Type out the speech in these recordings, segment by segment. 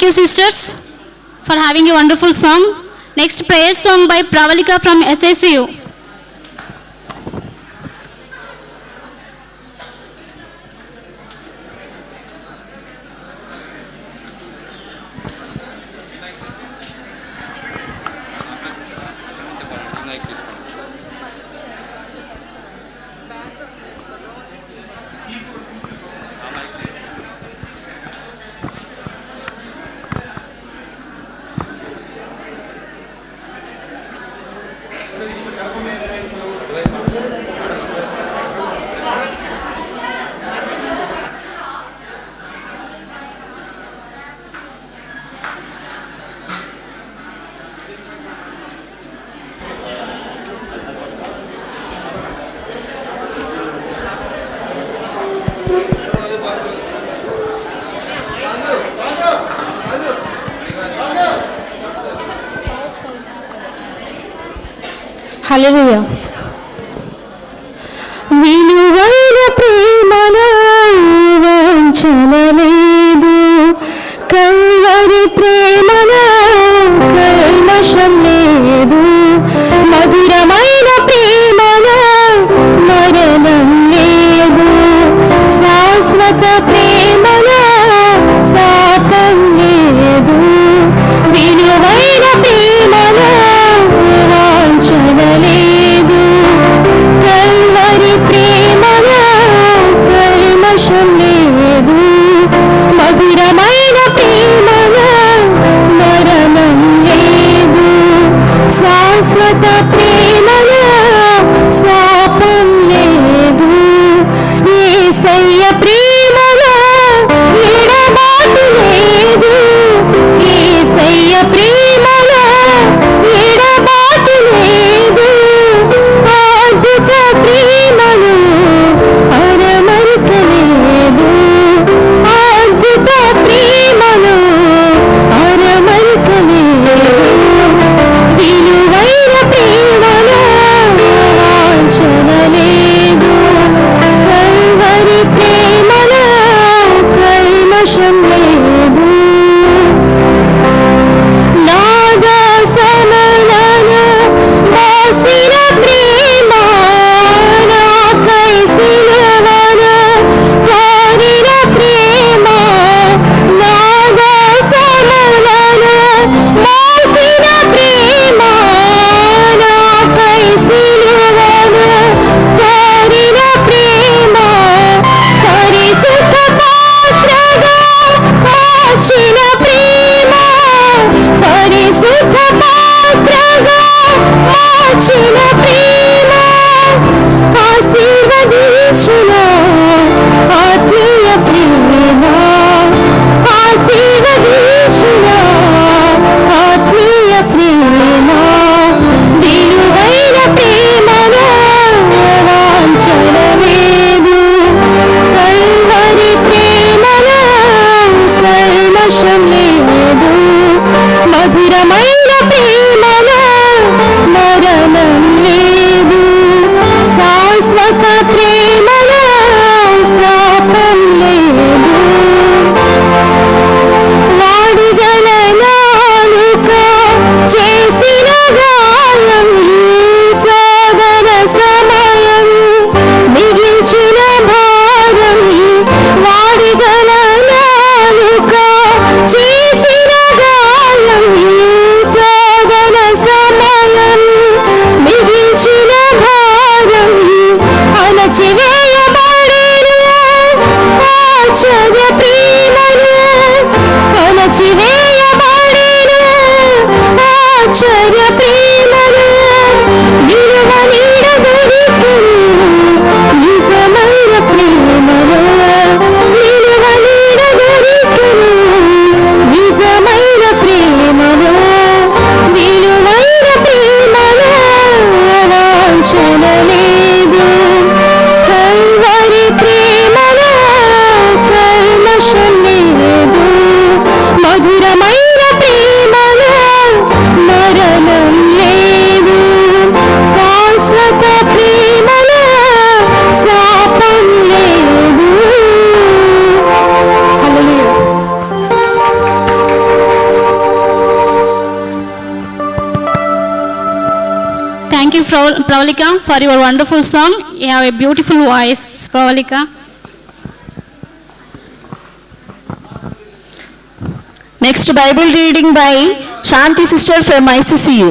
you, sisters, for having a wonderful song. Next prayer song by Pravalika from SSU. హల్లెలూయా. విలువైన ప్రేమలో వంచన లేదు, Calvary ప్రేమలో కల్మషం లేదు, మధురమైన ప్రేమలో మరణం లేదు, శాశ్వత ప్రేమలో శాపం లేదు, విలువైన ప్రేమలో వాంఛన లేదు, కల్వరి ప్రేమలో కల్మషం లేదు, మధురమైన ప్రేమలో Pravalika, for your wonderful song. You have a beautiful voice, Pravalika. Next Bible reading by Shanti sister from ICCU.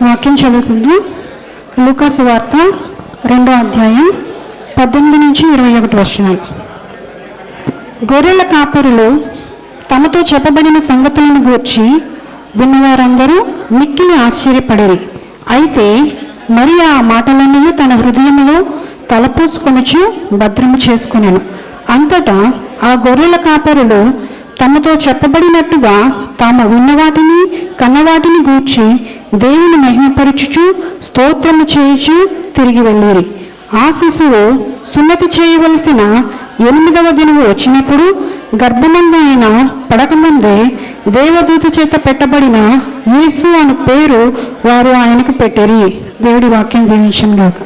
వాక్యం చదువుకుందాం. లూకాసు వార్త 2వ అధ్యాయం 18 నుంచి 21 వచనాలు. గొర్రెల కాపరులు తమతో చెప్పబడిన సంగతులను గూర్చి విన్నవారందరూ మిక్కిలి ఆశ్చర్యపడిరి. అయితే మరియా ఆ మాటలన్నీ తన హృదయంలో తలపోసుకొనుచు భద్రము చేసుకొనెను. అంతటా ఆ గొర్రెల కాపరులు తమతో చెప్పబడినట్టుగా తాము విన్నవాటిని కన్నవాటిని గూర్చి దేవుని మహిమపరచుచు స్తోత్రము చేయుచు తిరిగి వెళ్ళిరి. ఆ శిశువు సున్నతి చేయవలసిన 8వ దినము వచ్చినప్పుడు గర్భమందు ఆయన పడకముందే దేవదూత చేత పెట్టబడిన యేసు అను పేరు వారు ఆయనకు పెట్టిరి. దేవుడి వాక్యం దీవించును గాక.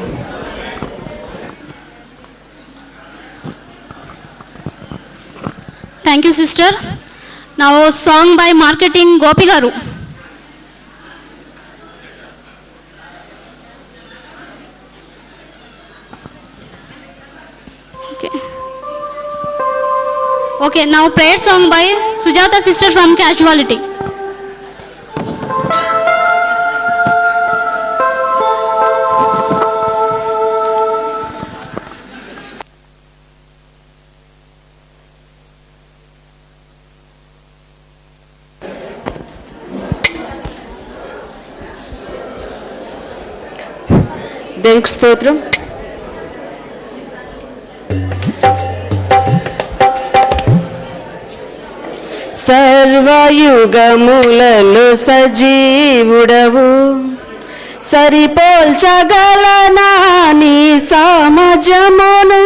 Thank you, sister. Now, song by Marketing Gopi Garu. Okay, now prayer song by Sujata sister from Casualty. దేవునికి స్తోత్రం. సర్వయుగములలో సజీవుడవు, సరిపోల్చగలనా నీ సామజమును,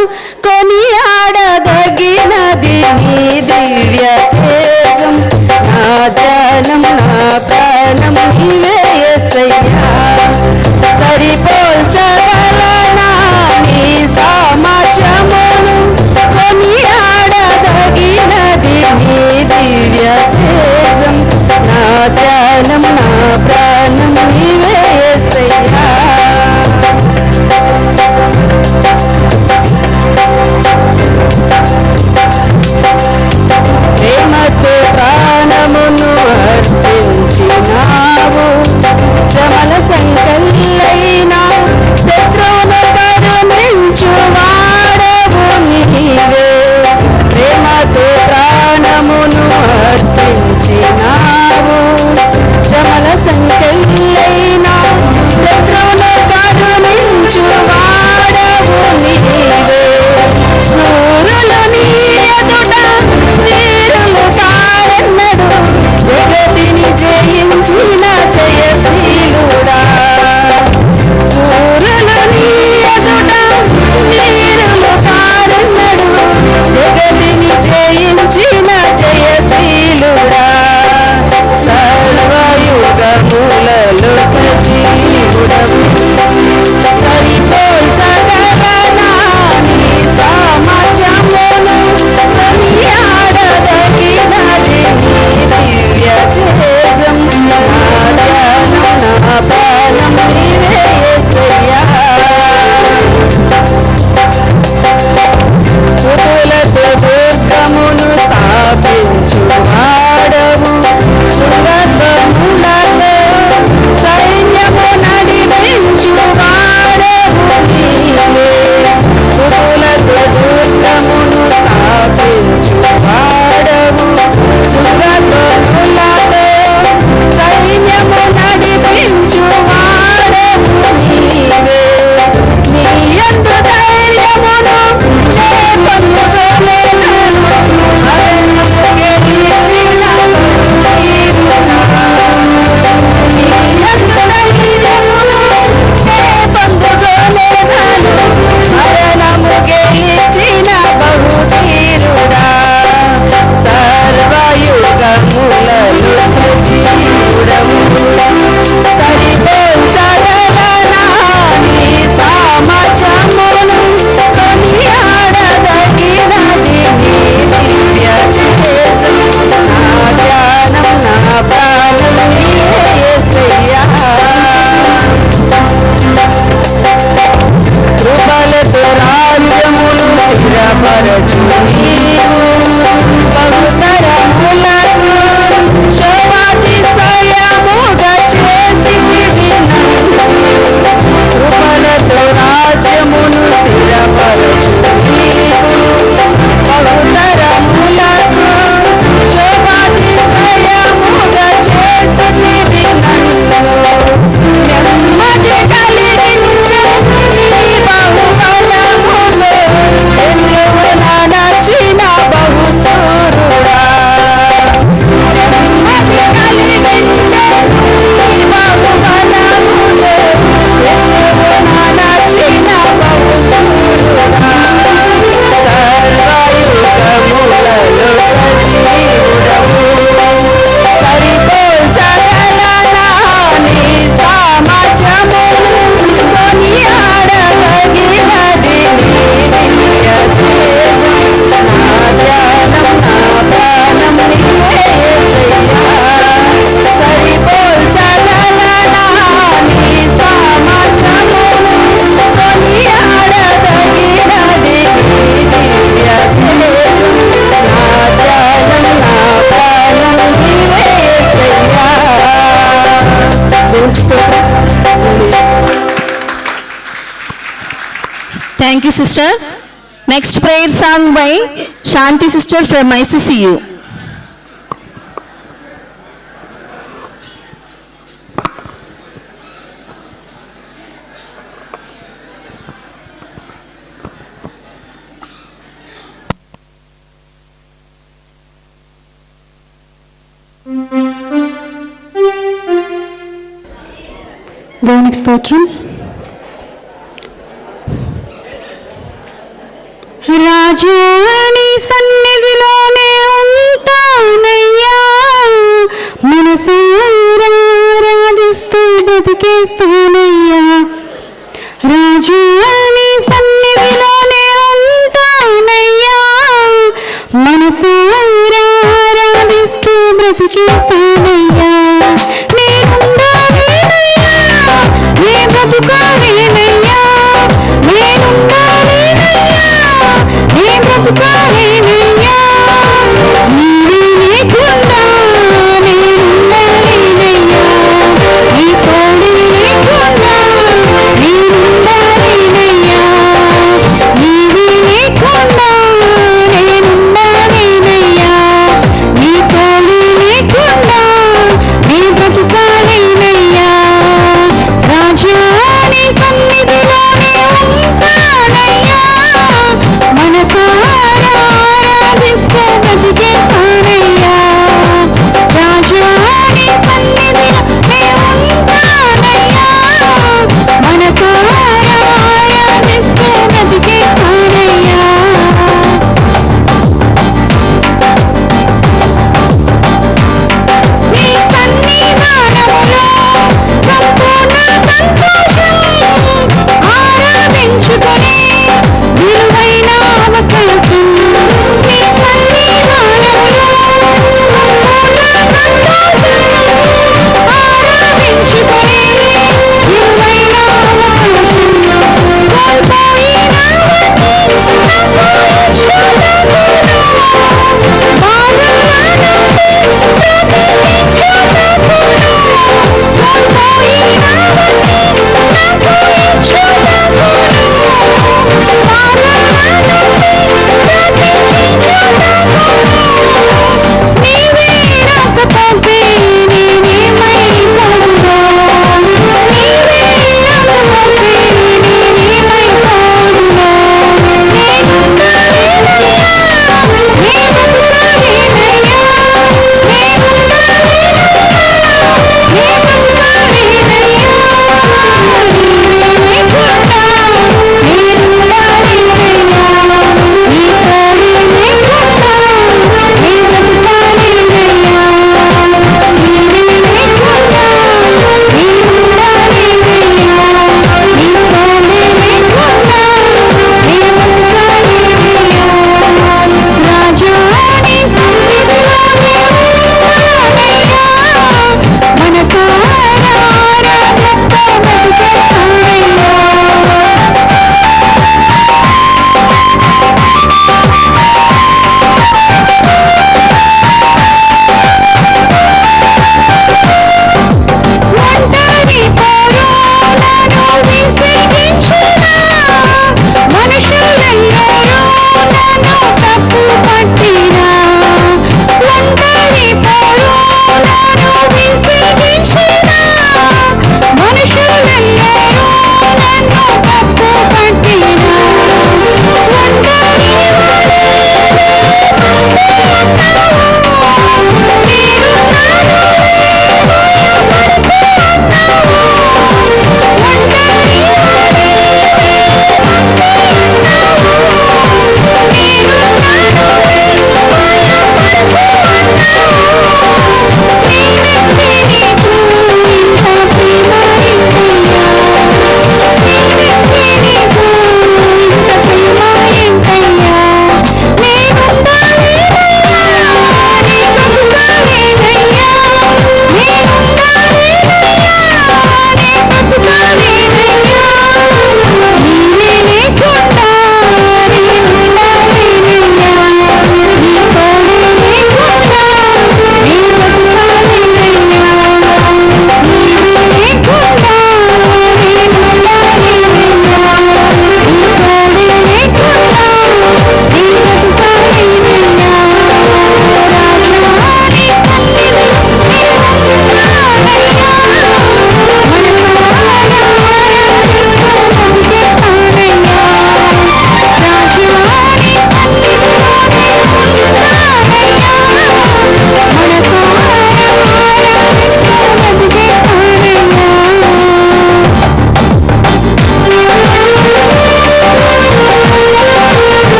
కొనియాడదగినది నీ దివ్య తేజం. నా ధ్యానం నా ప్రాణం నీవే యేసయ్యా, సరిపోల్చగలనా నీ సామజమును, కొనియాడదగినది నీ దివ్య తేజం. నా ధ్యానం నా ప్రాణం నీవే యేసయ్యా. స్థిరపరచు నీవు బహుతరములకు శోభాతిశయముగా చేసితివి నన్ను కృపలతో రాజ్యమును స్థిరపరచు నీవు బహుతరములకు శోభాతిశయముగా చేసితివి నన్ను నెమ్మది కలిగించే నీ బహుబలములో ఎన్నున నచిన బహుశూరుడా నెమ్మది కలిగించే నీ బహుబలములో ఎన్నున నచిన బహుశూరుడా సర్వయుగములలో సజీవుడవు సరిపోల్చగలనా నీ సామర్థ్యమును కొనియాడదగినది నీ దివ్య తేజం నా ధ్యానం నా ప్రాణం నీవే యేసయ్యా సరిపోల్చగలనా నీ సామర్థ్యమును కొనియాడదగినది నీ దివ్య తేజం నా ధ్యానం నా ప్రాణం నీవే యేసయ్యా. Thank you, sister. Next prayer song by Shanti sister from ICCU. దేవునికి స్తోత్రం. రాజా నీ సన్నిధిలోనే ఉంటానయ్యా మనసారా ఆరాధిస్తూ బతికేస్తానయ్యా రాజా నీ సన్నిధిలోనే ఉంటానయ్యా మనసారా ఆరాధిస్తూ బ్రతికేస్తానయ్యా నేనుండాలేనయ్యా నీ బ్రతుకాలేనయ్యా నేనుండాలేనయ్యా నీ బ్రతుకాలేనయ్యా నీవే లేకుండా నేనుండాలేనయ్యా నీ తోడే లేకుండా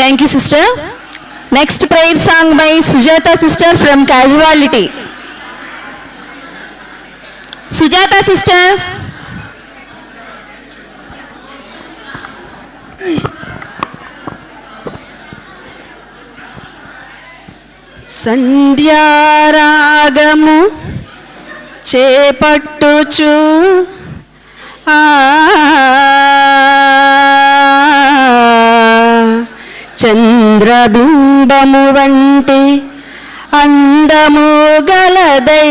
Thank you, sister. Next prayer song by Sujata sister from Casuality. Sujata sister. సంధ్యారాగము చేపట్టుచు చంద్రబింబము వంటి అందము గలదై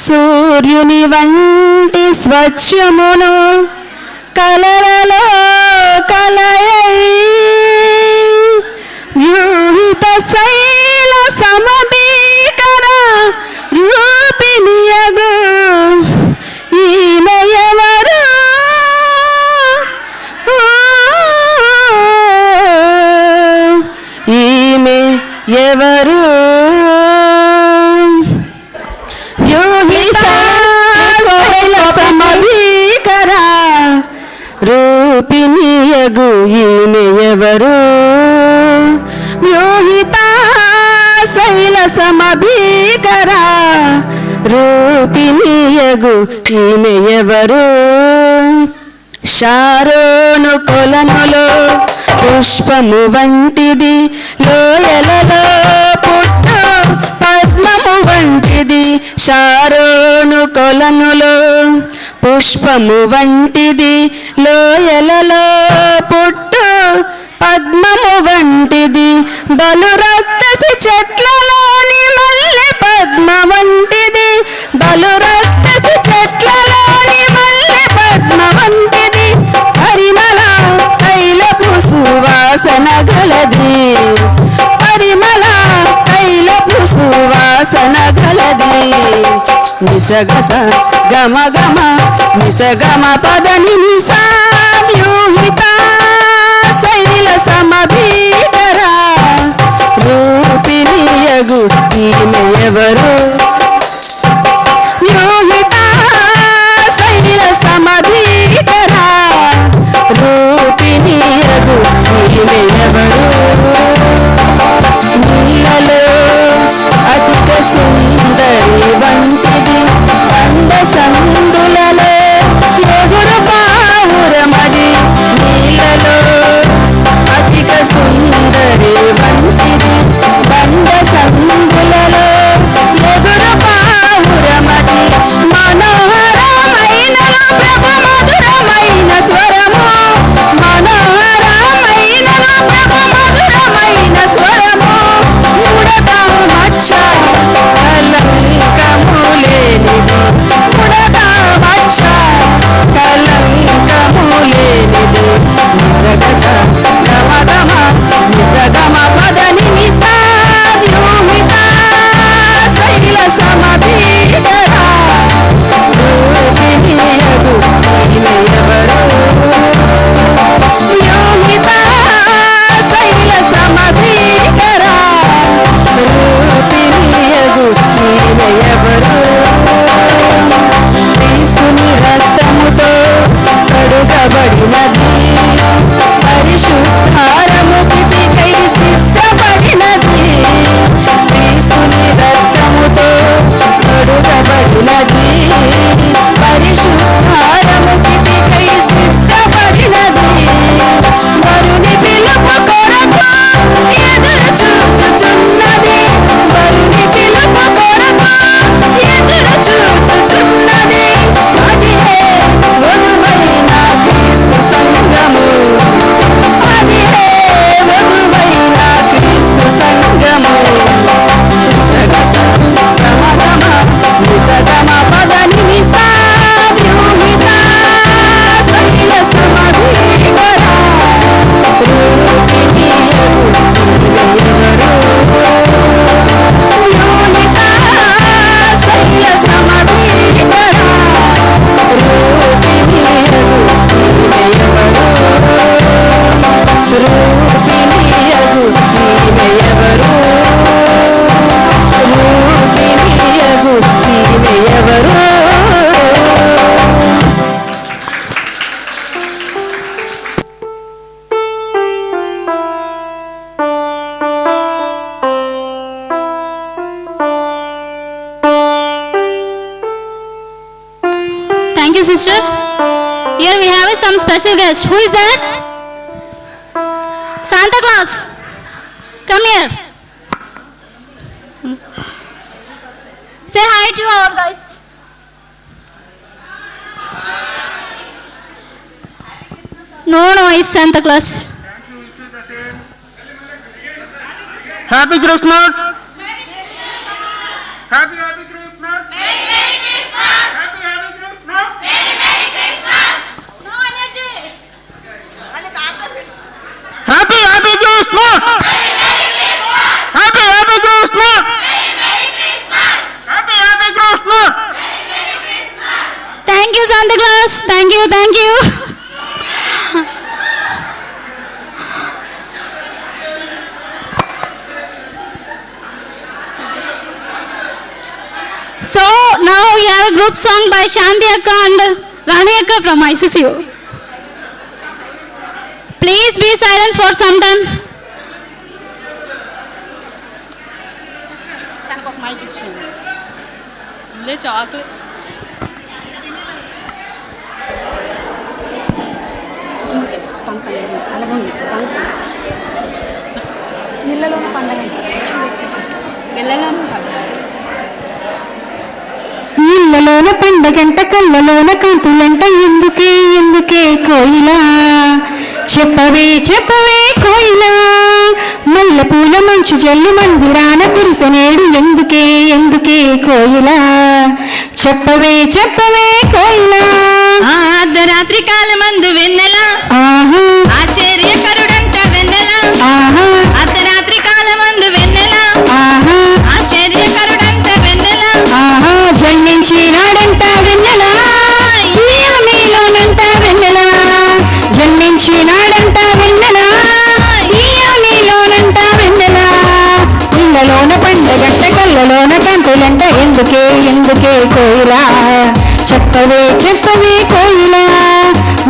సూర్యుని వంటి స్వచ్ఛమును కలలలో కలయై వ్యూహిత శైల సమభీకర రూపిణియగు ఈమెయవరు ఈమె ఎవరు వ్యూహిత శైల సమభీకర రూపిణియగు ఈమె ఎవరు వ్యూహిత శైల సమభీకర రూపిణియగు ఈమె ఎవరు షారోను కొలనులో పుష్పము వంటిది లోయలలో పుట్టు పద్మము వంటిది షారోను కొలనులో పుష్పము వంటిది లోయలలో పుట్టు పద్మము వంటిది బలు రక్తసి చెట్లలోని మల్లె పద్మ వంటిది బలు రక్తసి చెట్లలోని మల్లె పద్మ వంటిది పరిమళ తైలపు సువాసన గలది పరిమళ తైలపు సువాసన గలది నిసగస గమ గమ నిసగమ పదని నిసా వ్యూహిత శైల సమభీకర రూపిణియగు ఈమె ఎవరు వ్యూహిత శైల సమభీకర రూపిణియగు ఈమె ఎవరు నీళ్ళలో అధిక సుందరి వంటిది బండ సందులలో ఎగురు పావురమది నీళ్ళలో అధిక సుందరి వంటిది బండ సందులలో ఎగురు Here we have some special guest. Who is that? Santa Claus. Come here. Say hi to our guys. No, it's Santa Claus. Happy Christmas! Happy Christmas! Merry Christmas! Happy Christmas! Merry Christmas! No energy. Happy Christmas! Happy Christmas! Happy Christmas! Thank you, Santa Claus. Thank you. So now we have a group song by Shanti Akka and Rani Akka from ICCU. Please be silent for some time. ఇళ్ళలోన పండగంట కళ్ళలోన కాంతులంట ఎందుకే కోయిలా చెప్పవే కోయిలా మల్లెపూల మంచు జల్లు మందిరాన కురిసనేడు ఎందుకే కోయిలా చెప్పవే కోయిలా అర్ధరాత్రి కాలమందు వెన్నెల ఆహా ఆశ్చర్యకరుడంట వెన్నెల ఆహా అర్ధరాత్రి కాలమందు వెన్నెల ఆహా ఆశ్చర్యకరుడంట వెన్నెల ఆహా జన్మించినాడంట వెన్నెల నీలోనంట వెన్నెల జన్మించినాడంట వెన్నెల నీలోనంట వెన్నెల ఇళ్ళలోన పండగంట కళ్ళలోన కంతులంట ఎందుకే కోయిలా చెప్పవే కోయిలా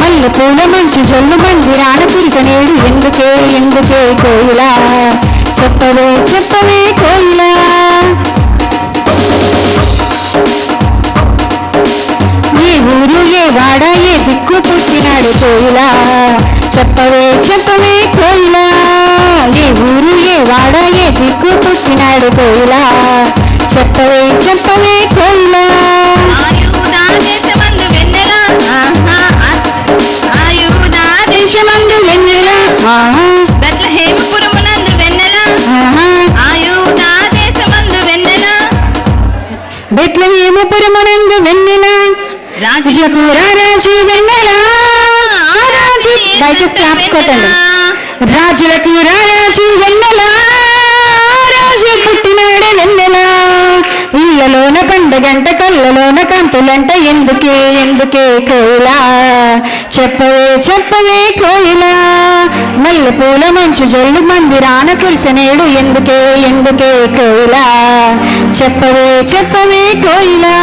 మల్లెపూల మంచు జల్లు మందిరాన కురిసనేడు ఎందుకే కోయిలా చెప్పవే కోయిలా ఏ ఊరు ఏ వాడ ఏ దిక్కు పుట్టినాడు కోయిలా చెప్పవే కోయిలా ఏ ఊరు ఏ వాడ ఏ దిక్కు పుట్టినాడు కోయిలా చెప్పవే కోయిలా ఆయుధా దేశమందు వెన్నెల ఆయుధా దేశమందు వెన్నెల ఆహా బెత్లెహేముపురమునందు వెన్నెల ఆహా ఆయుధా దేశమందు వెన్నెల బెత్లెహేముపురమునందు వెన్నెల రాజులకు రారాజు వెన్నెల రాజు దయచేసి క్లాప్స్ కొట్టండి రాజులకు రారాజు వెన్నెల రాజు పుట్టినాడు వెన్నెల ఇళ్ళలోన పండగంట కళ్ళలోన కంతులంట ఎందుకే కోయిలా చెప్పవే కోయిలా మల్లెపూల మంచు జల్లు మందిరాన కురిసనేడు ఎందుకే కోయిలా చెప్పవే కోయిలా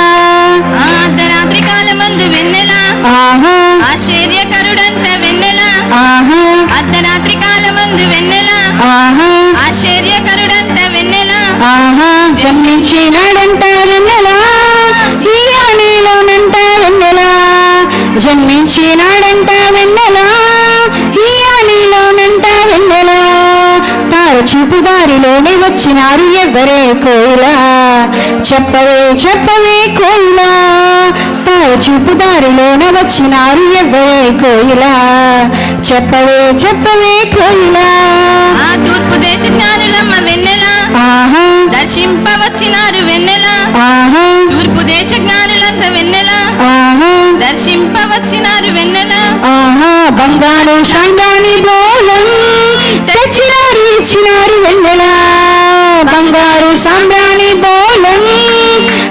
అర్ధరాత్రి కాలమందు వెన్నెల ఆహా ఆశ్చర్యకరుడంట వెన్నెల ఆహా అర్ధరాత్రి కాలమందు వెన్నెల ఆహా ఆశ్చర్యకరుడంట వెన్నెల ఆహా జన్మించినాడంట వెన్నెల నీలోనంట వెన్నెల జన్మించినాడంట వెన్నెల నీలోనంట వెన్నెల తార చూపు దారిలోనే వచ్చినారు ఎవరే కోయిలా చెప్పవే కోయిలా తార చూపు దారిలోనే వచ్చినారు ఎవరే కోయిలా చెప్పవే కోయిలా ఆ తూర్పు దేశ జ్ఞానులమ్మ వెన్నెల ఆహా దర్శింపవచ్చినారు వెన్నెల ఆహా తూర్పు దేశ జ్ఞానులంత వెన్నెల ఆహా దర్శింపవచ్చినారు వెన్నెల ఆహా బంగారు సంగాని బోలం తెచ్చినారు ఇచ్చినారు వెన్నెల బంగారు సాంబ్రాణి బోలం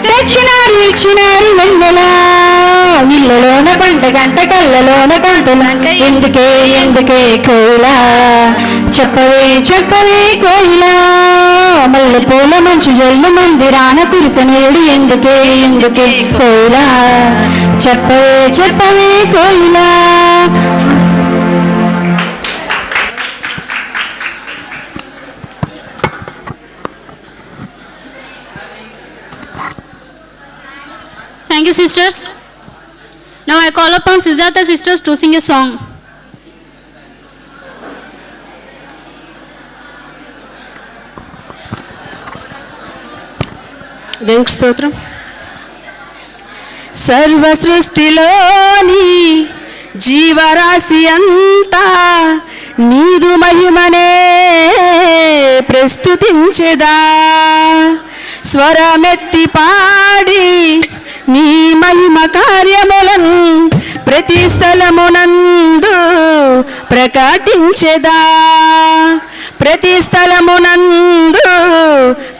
తెచ్చినారు ఇచ్చినారు వెన్నెల ఇళ్ళలోన పంటగంట కళ్ళలోన కంతులంట ఎందుకే కోయిలా చెప్పవే కోయిలా మల్లెపూల మంచు జల్లు మందిరాన కురిసనేడు ఎందుకే కోయిలా చెప్పవే కోయిలా Thank you, sisters. Now I call upon Sujata sisters to sing a song. దేవునికి స్తోత్రం. సర్వ సృష్టిలోని జీవరాశి అంతా నీదు మహిమనే ప్రస్తుతించెదా, స్వరమెత్తి పాడి నీ మహిమ కార్యములను ప్రతి స్థలమునందు ప్రకటించెదా, ప్రతి స్థలమునందు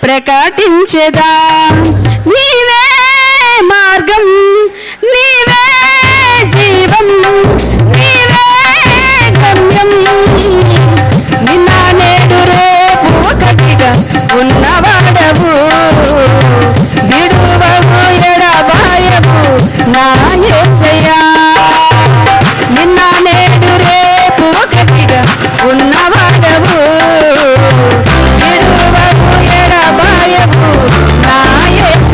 ప్రకటించెదా. నీవే మార్గం, నీవే జీవం, నీవే గమ్యం, నిన్న నేడు రేపు ఒకటిగా ఉన్నవాడవు, విడువవు ఎడబాయవు నా యేసయ్యా. నిన్న నేడు రేపు ఒకటిగా ఉన్నవాడవు, విడువవు ఎడబాయవు నా యేసయ్యా.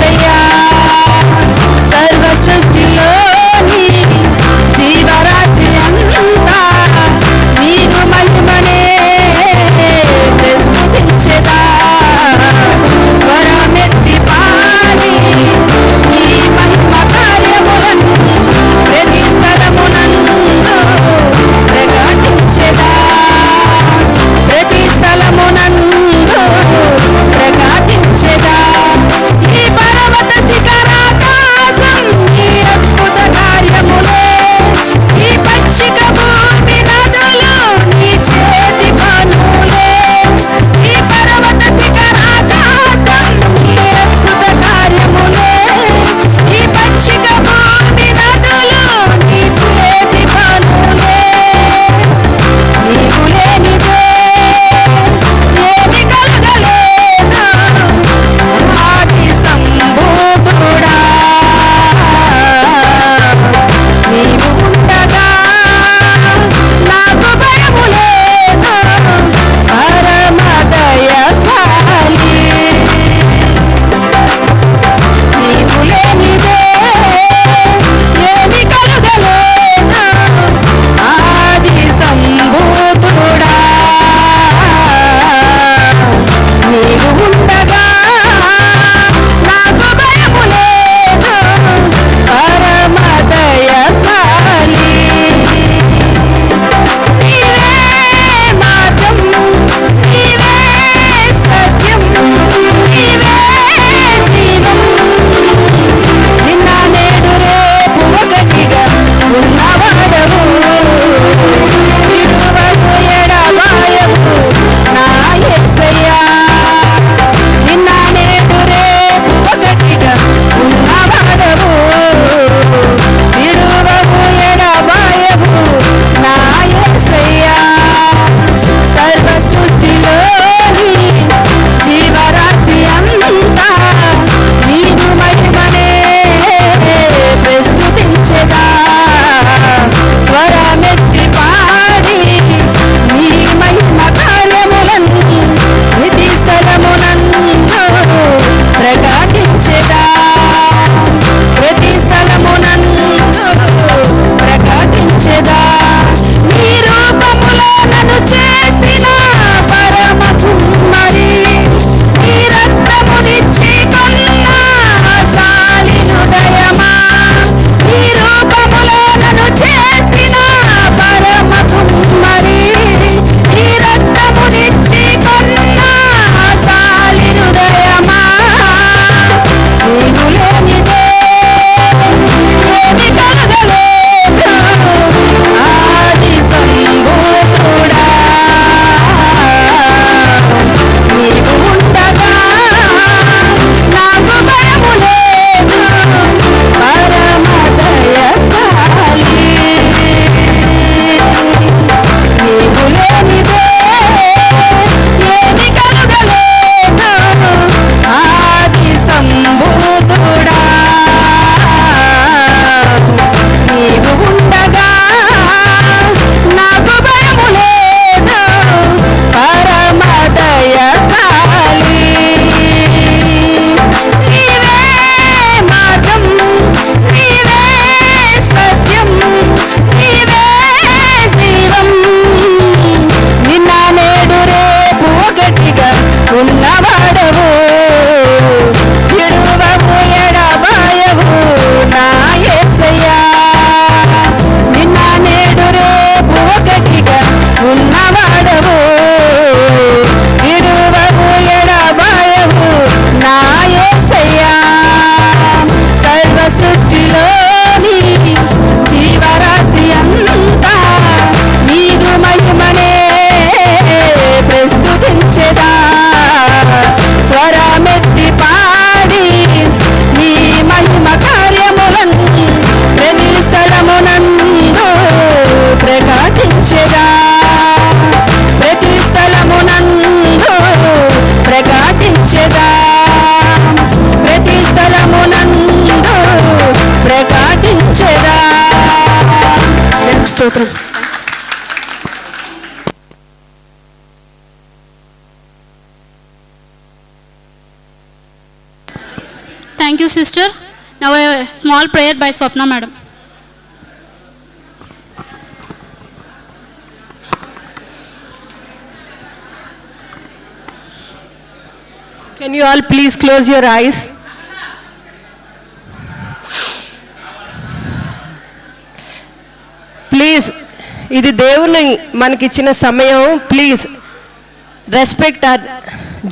స్తోత్రం. Thank you, sister. Now a small prayer by Swapna madam. Can you all please close your eyes? Please, ఇది దేవుని మనకిచ్చిన సమయం. Please respect our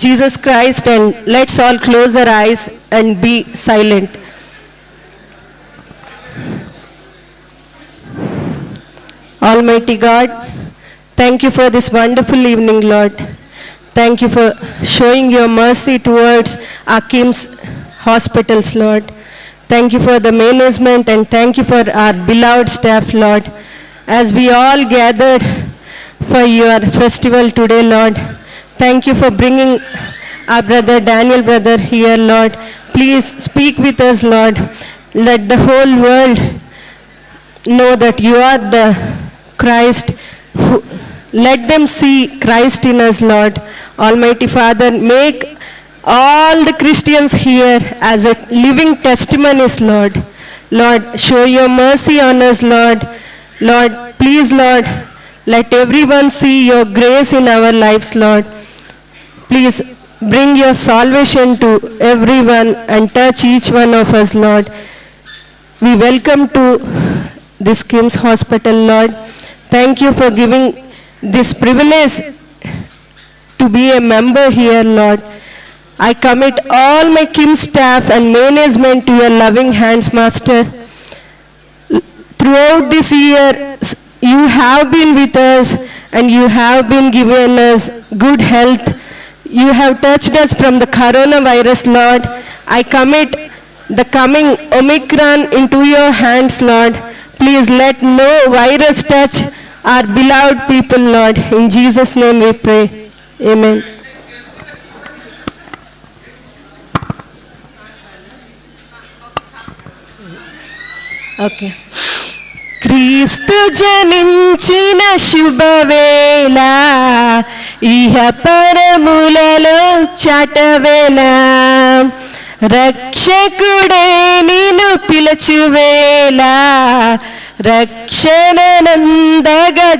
Jesus Christ and let's all close our eyes and be silent. Almighty God, thank you for this wonderful evening, Lord. Thank you for showing your mercy towards our KIMS hospitals, Lord. Thank you for the management and thank you for our beloved staff, Lord. As we all gathered for your festival today, Lord, thank you for bringing our brother Daniel brother here, Lord. Please speak with us, Lord. Let the whole world know that you are the Christ. Let them see Christ in us, Lord. Almighty Father, make all the Christians here as a living testimonies, Lord. Lord, show your mercy on us, Lord. Lord, please, Lord, let everyone see your grace in our lives, Lord. Please bring your salvation to everyone and touch each one of us, Lord. We welcome to this KIMS hospital, Lord. Thank you for giving this privilege to be a member here, Lord. I commit all my KIMS staff and management to your loving hands, Master. Throughout this year, you have been with us and you have been given us good health. You have touched us from the coronavirus, Lord. I commit the coming Omicron into your hands, Lord. Please let no virus touch our beloved people, Lord. In Jesus' name we pray. Amen. Okay. క్రీస్తు జనించిన శుభవేళ, ఇహ పరములలో చాటవేళ, రక్షకుడే నిన్ను పిలుచువేళ, రక్షణనందగ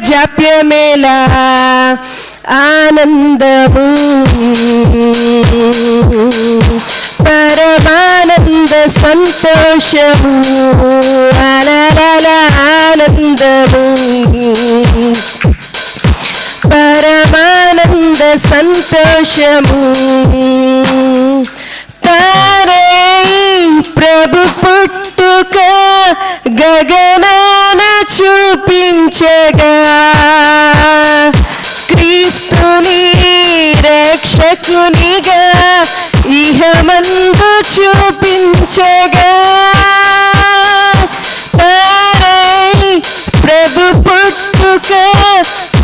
జాప్యమేళ, ఆనందము పరమానంద సంతోషము, ఆనందము పరమానంద సంతోషము. తారే ప్రభు పుట్టుక గగనాన చూపించగా, క్రీస్తుని రక్షకునిగా ఇహమందు చూపించగా, ప్రభు పుట్టుక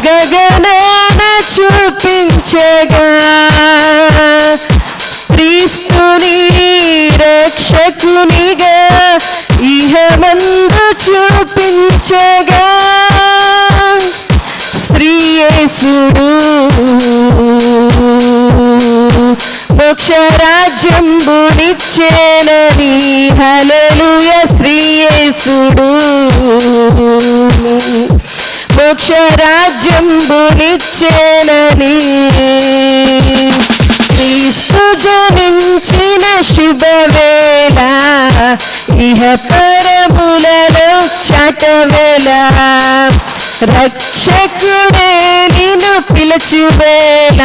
గగనాన చూపించగా, క్రీస్తుని రక్షకునిగా ఇహమందు చూపించగా, శ్రీయేసుడు మోక్షరాజ్యంబునిచ్చేనని, హల్లెలూయా. శ్రీయేసుడు మోక్షరాజ్యంబునిచ్చేనని, క్రీస్తు జనించిన శుభవేళ, ఇహ పరములలో చాటవేళ, రక్షకుడే నిన్ను పిలుచువేళ,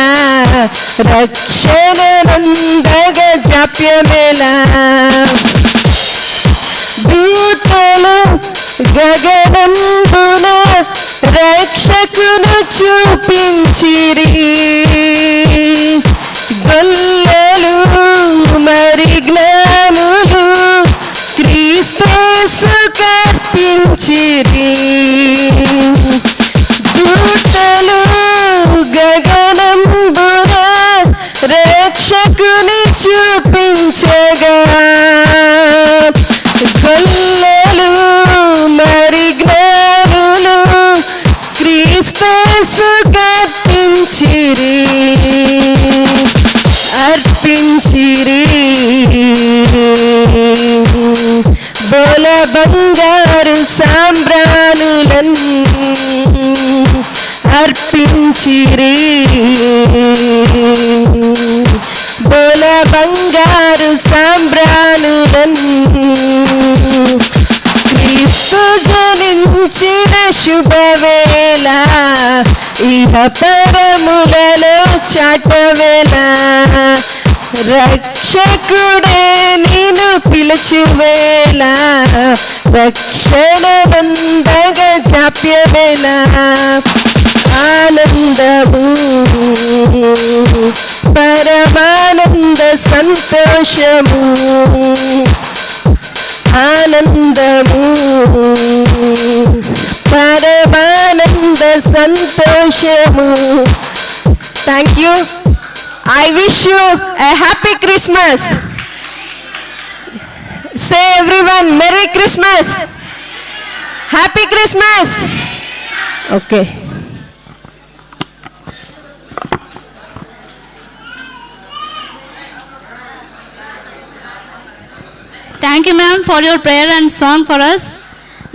రక్షణనందగ జాప్యమేళ, దూతలు గగనంబున రక్షకును చూపించిరి, గొల్లలు మరి జ్ఞానులు క్రీస్తు కర్పించిరి, దూతలు గగనంబున రక్షకుని చూపించగా, గొల్లలు మరి జ్ఞానులు అర్పించిరి బోల బంగారు సాంబ్రాణులన్ అర్పించిరి బోల బంగారు సాంబ్రాణులన్ క్రీస్తు జనించిన శుభవేళ ఇహ పరములలో చాటవేళ రక్షకుడే నేను పిలుచువేళ రక్షణ నందగ జాప్యవేళ ఆనందము పరమానంద సంతోషము ఆనందము పరమానంద సంతోషము. Thank you. I wish you a happy Christmas. Say everyone, Merry Christmas. Happy Christmas. Okay. Thank you, ma'am, for your prayer and song for us.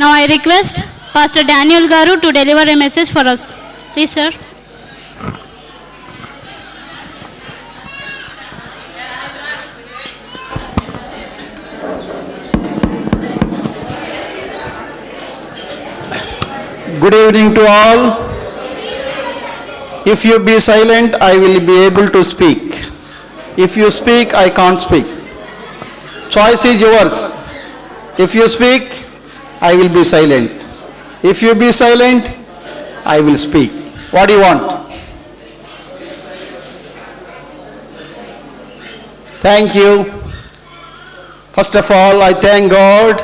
Now I request Pastor Daniel Garu to deliver a message for us. Please, sir. Good evening to all. If you be silent, I will be able to speak. If you speak, I can't speak. Choice is yours. If you speak, I will be silent. If you be silent, I will speak. What do you want? Thank you. First of all, I thank God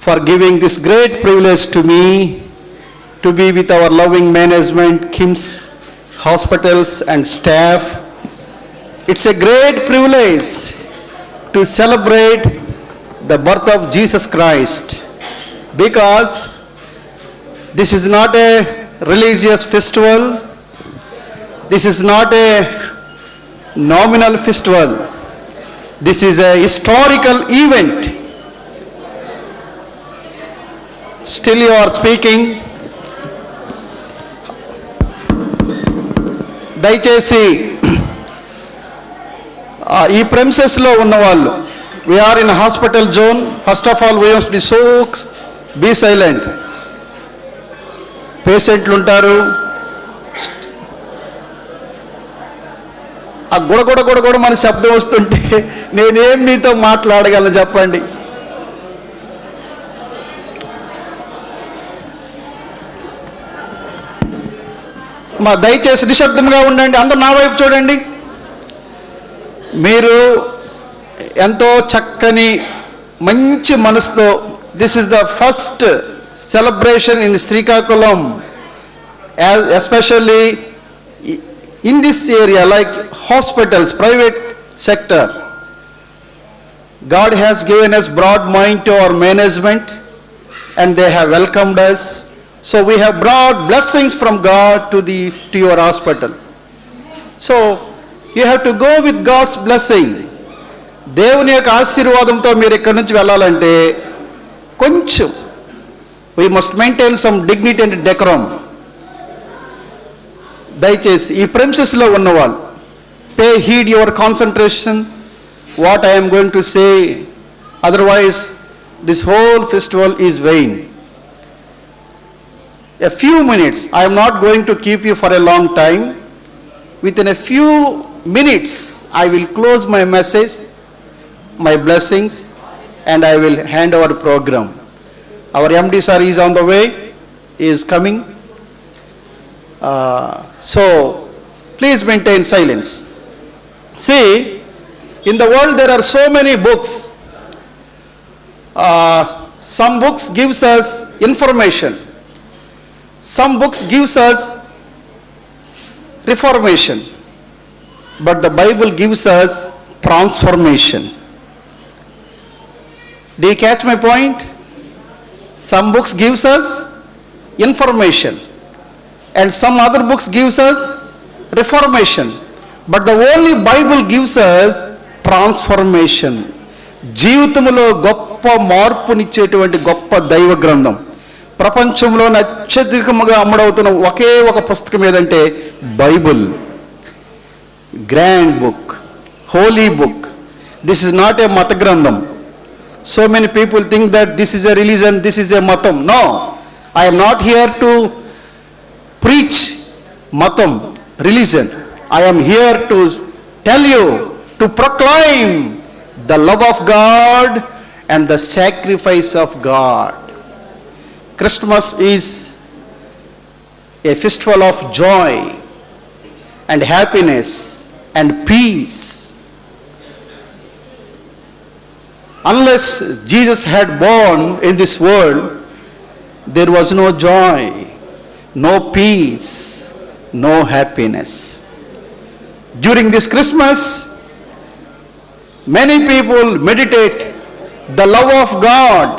for giving this great privilege to me to be with our loving management, KIMS hospitals and staff. It's a great privilege to celebrate the birth of Jesus Christ, because this is not a religious festival, this is not a nominal festival, this is a historical event. Still you are speaking. దయచేసి ఈ ప్రెమిసెస్లో ఉన్నవాళ్ళు, we are in a hospital zone. First of all, we must be silent. పేషెంట్లు ఉంటారు, ఆ గుడగుడ మన శబ్దం వస్తుంటే నేనేం మీతో మాట్లాడగలను చెప్పండి. దయచేసి నిశ్శబ్దంగా ఉండండి. అందరూ నా వైపు చూడండి. మీరు ఎంతో చక్కని మంచి మనసుతో, this is the first celebration in Srikakulam, especially in this area like hospitals, private sector. God has given us broad mind to our management and they have welcomed us. So we have brought blessings from God to your hospital. So you have to go with God's blessing. దేవుని యొక్క ఆశీర్వాదంతో మీరు ఇక్కడి నుంచి వెళ్ళాలంటే కొంచెం we must maintain some dignity and decorum. దయచేసి ఈ ప్రెమిసెస్లో ఉన్నవాళ్ళు, pay heed your concentration what I am going to say, otherwise this whole festival is vain. A few minutes, I am not going to keep you for a long time. Within a few minutes I will close my message, my blessings, and I will hand over program. Our MD sir is on the way, he is coming. So please maintain silence. See, in the world there are so many books. Some books gives us information, some books gives us reformation, but the Bible gives us transformation. Do you catch my point? Some books gives us information and some other books gives us reformation, but the only Bible gives us transformation. జీవితంలో గొప్ప మార్పునిచ్చేటువంటి గొప్ప దైవ గ్రంథం. ప్రపంచంలో అత్యధికముగా అమ్ముడవుతున్న ఒకే ఒక పుస్తకం ఏదంటే Bible. Grand book, holy book. This is not a మత గ్రంథం. So many people think that this is a religion, this is a మతం. No, I am not here to preach మతం, religion. I am here to tell you, to proclaim the love of God and the sacrifice of God. Christmas is a festival of joy and happiness and peace. Unless Jesus had born in this world, there was no joy, no peace, no happiness. During this Christmas, many people meditate the love of God.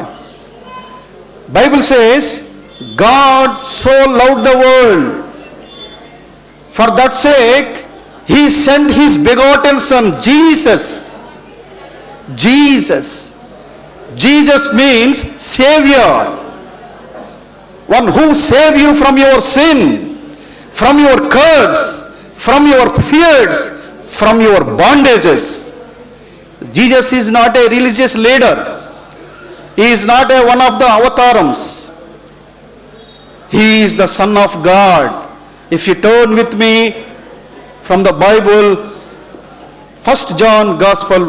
Bible says, God so loved the world. For that sake, He sent His begotten Son, Jesus. Jesus. Jesus means Savior. One who save you from your sin, from your curse, from your fears, from your bondages. Jesus is not a religious leader. He is not one of the avatars. He is the Son of God. If you turn with me from the Bible, 1 John Gospel,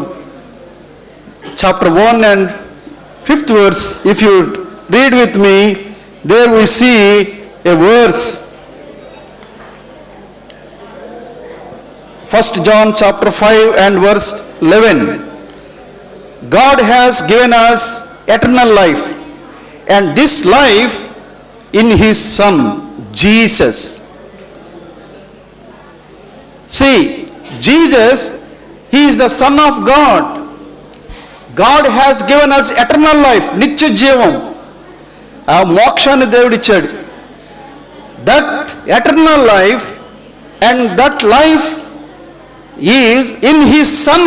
chapter 1 and 5th verse, if you read with me, there we see a verse. 1 John chapter 5 and verse 11. God has given us eternal life, and this life in His Son, Jesus. See, Jesus, He is the Son of God. God has given us eternal life, నిత్య జీవం. ఆ మోక్షాన్ని దేవుడు ఇచ్చాడు. That eternal life and that life is in His Son,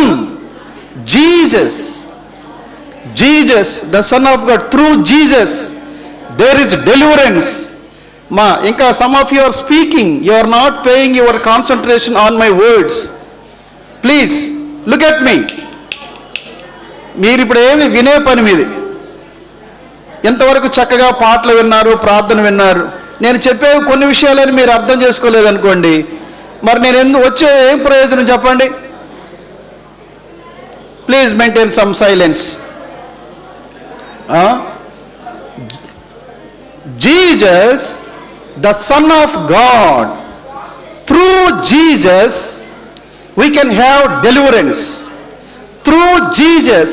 Jesus. Jesus, the Son of God. Through Jesus, there is deliverance. Inka some of you are speaking, you are not paying your concentration on my words. Please, look at me. మీరు ఇప్పుడు ఏమి వినే పని మీది. ఎంతవరకు చక్కగా పాటలు విన్నారు, ప్రార్థన విన్నారు. నేను చెప్పే కొన్ని విషయాలని మీరు అర్థం చేసుకోలేదనుకోండి, మరి నేను ఎందుకు వచ్చే ఏం ప్రయోజనం చెప్పండి? Please maintain some silence. Jesus, the Son of God. Through Jesus, we can have deliverance. Through Jesus,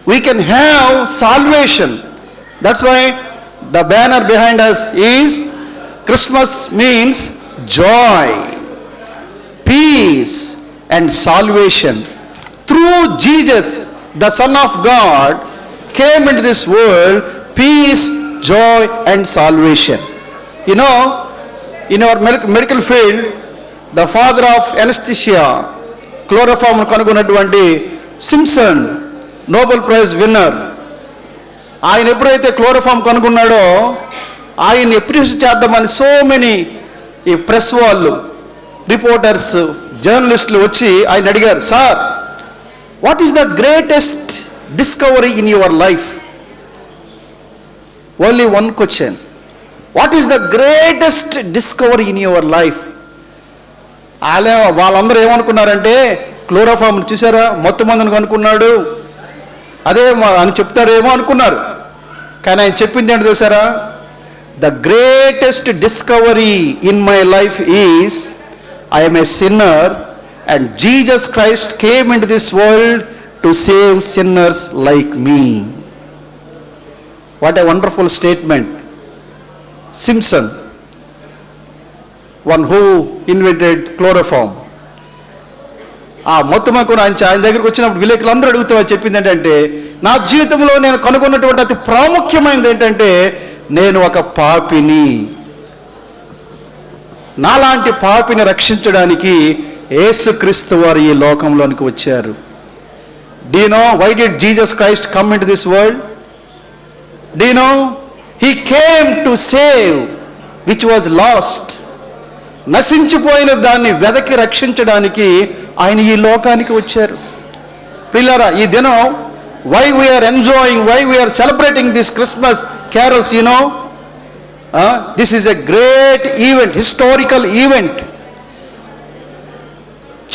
we can have salvation. That's why the banner behind us is Christmas means joy, peace, and salvation. Through Jesus, the Son of God came into this world, peace, joy, and salvation. You know, in our medical field, the father of anesthesia, chloroform కనుగొన్నటువంటి Simpson, Nobel prize winner, ఆయన ఎప్పుడైతే chloroform కనుగొన్నాడో ఆయన appreciate చేద్దామని so many ఈ press వాళ్ళు, reporters, జర్నలిస్టులు వచ్చి ఆయన అడిగారు, sir, what is the greatest discovery in your life? Only one question. What is the greatest discovery in your life? వాళ్ళందరూ ఏమనుకున్నారంటే, క్లోరోఫామ్ చూసారా, మొత్తం మందిని కనుక్కున్నాడు, అదే అని చెప్తారేమో అనుకున్నారు. కానీ ఆయన చెప్పింది ఏంటి చూసారా? The greatest discovery in my life is I am a sinner and Jesus Christ came into this world to save sinners like me. What a wonderful statement. Simpson, one who invented chloroform. మొత్తం ఆయన దగ్గరికి వచ్చినప్పుడు విలేకరులందరూ అడుగుతా చెప్పింది ఏంటంటే, నా జీవితంలో నేను కనుగొన్నటువంటి అతి ప్రాముఖ్యమైనది ఏంటంటే, నేను ఒక పాపిని. నాలాంటి పాపిని రక్షించడానికి యేసుక్రీస్తు వారు ఈ లోకంలోనికి వచ్చారు. Do you know why did Jesus Christ come into this world? Do you know? He came to save which was lost. నశించిపోయిన దాన్ని వెదకి రక్షించడానికి ఆయన ఈ లోకానికి వచ్చారు. ప్రియులారా, ఈ దినం why we are enjoying, why we are celebrating this Christmas carols, you know? This is a great event, historical event.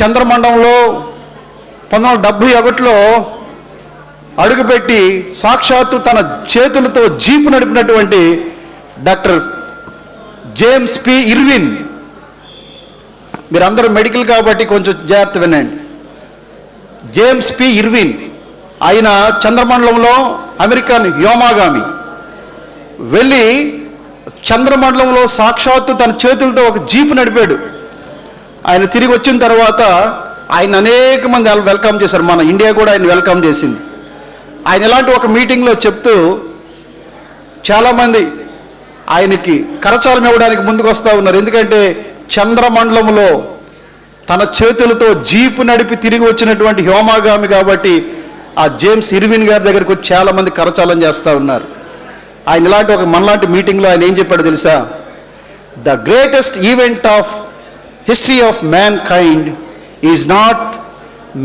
చంద్రమండలంలో 1971లో అడుగుపెట్టి సాక్షాత్తు తన చేతులతో జీపు నడిపినటువంటి డాక్టర్ జేమ్స్ పి ఇర్విన్, మీరందరూ మెడికల్ కాబట్టి కొంచెం జాగ్రత్త వినండి. జేమ్స్ పి ఇర్విన్ ఆయన చంద్రమండలంలో అమెరికన్ వ్యోమగామి వెళ్ళి చంద్రమండలంలో సాక్షాత్తు తన చేతులతో ఒక జీపు నడిపాడు. ఆయన తిరిగి వచ్చిన తర్వాత ఆయన అనేక మంది వెల్కమ్ చేశారు. మన ఇండియా కూడా ఆయన వెల్కమ్ చేసింది. ఆయన ఇలాంటి ఒక మీటింగ్లో చెప్తూ చాలామంది ఆయనకి కరచాలం ఇవ్వడానికి ముందుకు వస్తూ ఉన్నారు. ఎందుకంటే చంద్రమండలంలో తన చేతులతో జీపు నడిపి తిరిగి వచ్చినటువంటి వ్యోమగామి కాబట్టి ఆ జేమ్స్ ఇర్విన్ గారి దగ్గరకు వచ్చి చాలామంది కరచాలం చేస్తూ ఉన్నారు. ఆయన ఇలాంటి ఒక మనలాంటి మీటింగ్లో ఆయన ఏం చెప్పాడో తెలుసా? The greatest event of history of man kind is not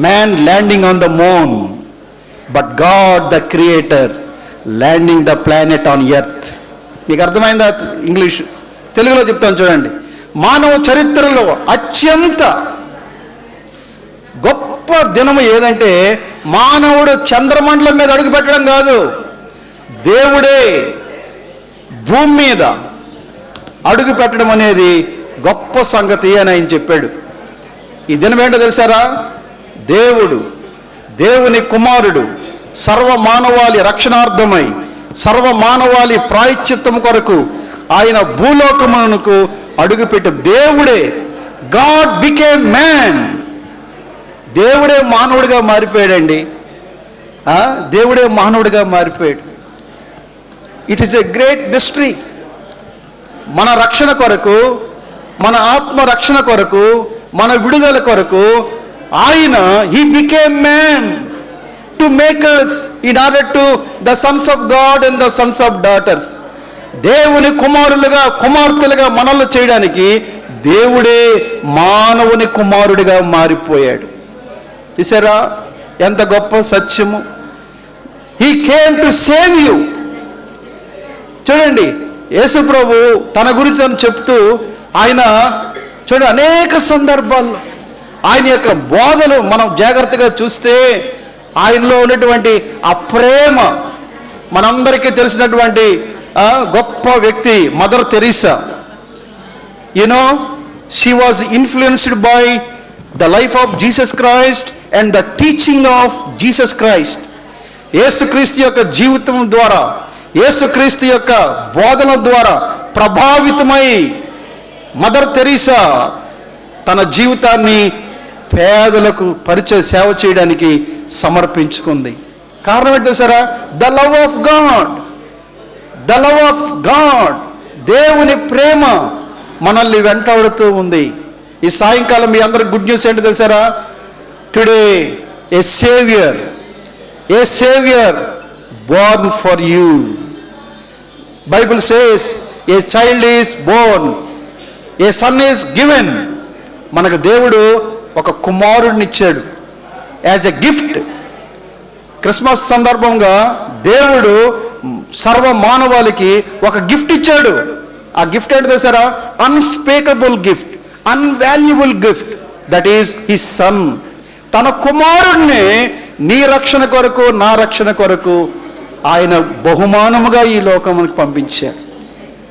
man landing on the moon, but God the creator landing the planet on earth. మీకు అర్థమైందా ఇంగ్లీష్? తెలుగులో చెప్తాను చూడండి. మానవ చరిత్రలో అత్యంత గొప్ప దినము ఏదంటే మానవుడు చంద్రమండలం మీద అడుగు పెట్టడం కాదు, దేవుడే భూమి మీద అడుగు పెట్టడం అనేది గొప్ప సంగతి అని ఆయన చెప్పాడు. ఈ దినం ఏంటో తెలుసారా? దేవుని కుమారుడు సర్వ మానవాళి రక్షణార్థమై సర్వ మానవాళి ప్రాయశ్చిత్తం కొరకు ఆయన భూలోకమునకు అడుగుపెట్టు దేవుడే, గాడ్ బికేమ్ మ్యాన్. దేవుడే మానవుడిగా మారిపోయాడండి. దేవుడే మానవుడిగా మారిపోయాడు. It is a great mystery. మన రక్షణ కొరకు, మన ఆత్మ రక్షణ కొరకు, మన విడుదల కొరకు ఆయన he became man to make us in order to the sons of God and the sons of daughters. దేవుని కుమారులుగా కుమార్తెలుగా మనల్ని చేయడానికి దేవుడే మానవుని కుమారుడిగా మారిపోయాడు. చూసారా ఎంత గొప్ప సత్యము? He came to save you. చూడండి, యేసు ప్రభు తన గురించి అని చెప్తూ ఆయన చూడండి అనేక సందర్భాల్లో ఆయన యొక్క బోధలు మనం జాగ్రత్తగా చూస్తే ఆయనలో ఉన్నటువంటి ఆ ప్రేమ, మనందరికీ తెలిసినటువంటి గొప్ప వ్యక్తి mother Teresa. You know she was influenced by the life of Jesus Christ and the teaching of Jesus Christ. యేసుక్రీస్తు యొక్క జీవితం ద్వారా, యేసుక్రీస్తు యొక్క బోధన ద్వారా ప్రభావితమై మదర్ తెరీసా తన జీవితాన్ని పేదలకు పరిచయ సేవ చేయడానికి సమర్పించుకుంది. కారణం ఏంటి తెలుసారా? The love of God. The love of God, దేవుని ప్రేమ మనల్ని వెంటాడుతూ ఉంది. ఈ సాయంకాలం మీ అందరికి గుడ్ న్యూస్ ఏంటి తెలుసారా? Today a saviour born for you. Bible says a child is born, a son is given. మనకు దేవుడు ఒక కుమారుడిని ఇచ్చాడు యాజ్ ఎ గిఫ్ట్. క్రిస్మస్ సందర్భంగా దేవుడు సర్వ మానవాళికి ఒక గిఫ్ట్ ఇచ్చాడు. ఆ గిఫ్ట్ ఏంటి తెలుసారా? Unspeakable gift, unvaluable gift, that is his son. తన కుమారుడిని నీ రక్షణ కొరకు, నా రక్షణ కొరకు ఆయన బహుమానముగా ఈ లోకమునికి పంపించారు.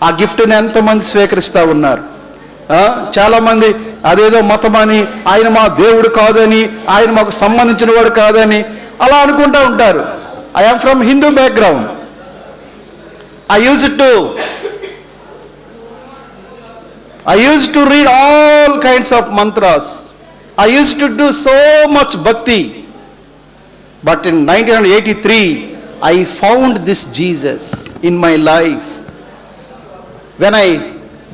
ఆ గిఫ్ట్ని ఎంతమంది స్వీకరిస్తూ ఉన్నారు? చాలామంది అదేదో మతమని, ఆయన మా దేవుడు కాదని, ఆయన మాకు సంబంధించిన వాడు కాదని అలా అనుకుంటూ ఉంటారు. I am from Hindu background. I used to read all kinds of mantras. I used to do so much bhakti. But in 1983, I found this Jesus in my life. When I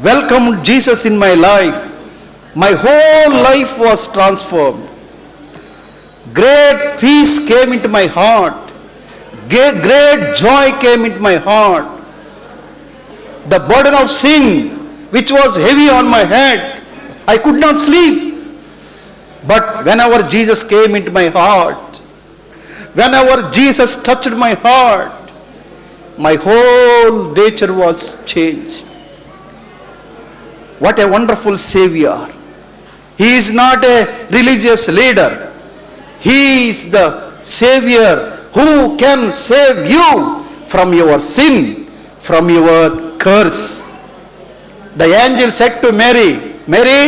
welcomed Jesus in my life, my whole life was transformed. Great peace came into my heart. Great joy came into my heart. The burden of sin, which was heavy on my head, I could not sleep. But whenever Jesus came into my heart, whenever Jesus touched my heart, my whole nature was changed. What a wonderful Savior. He is not a religious leader. He is the Savior who can save you from your sin, from your curse. The angel said to Mary, Mary,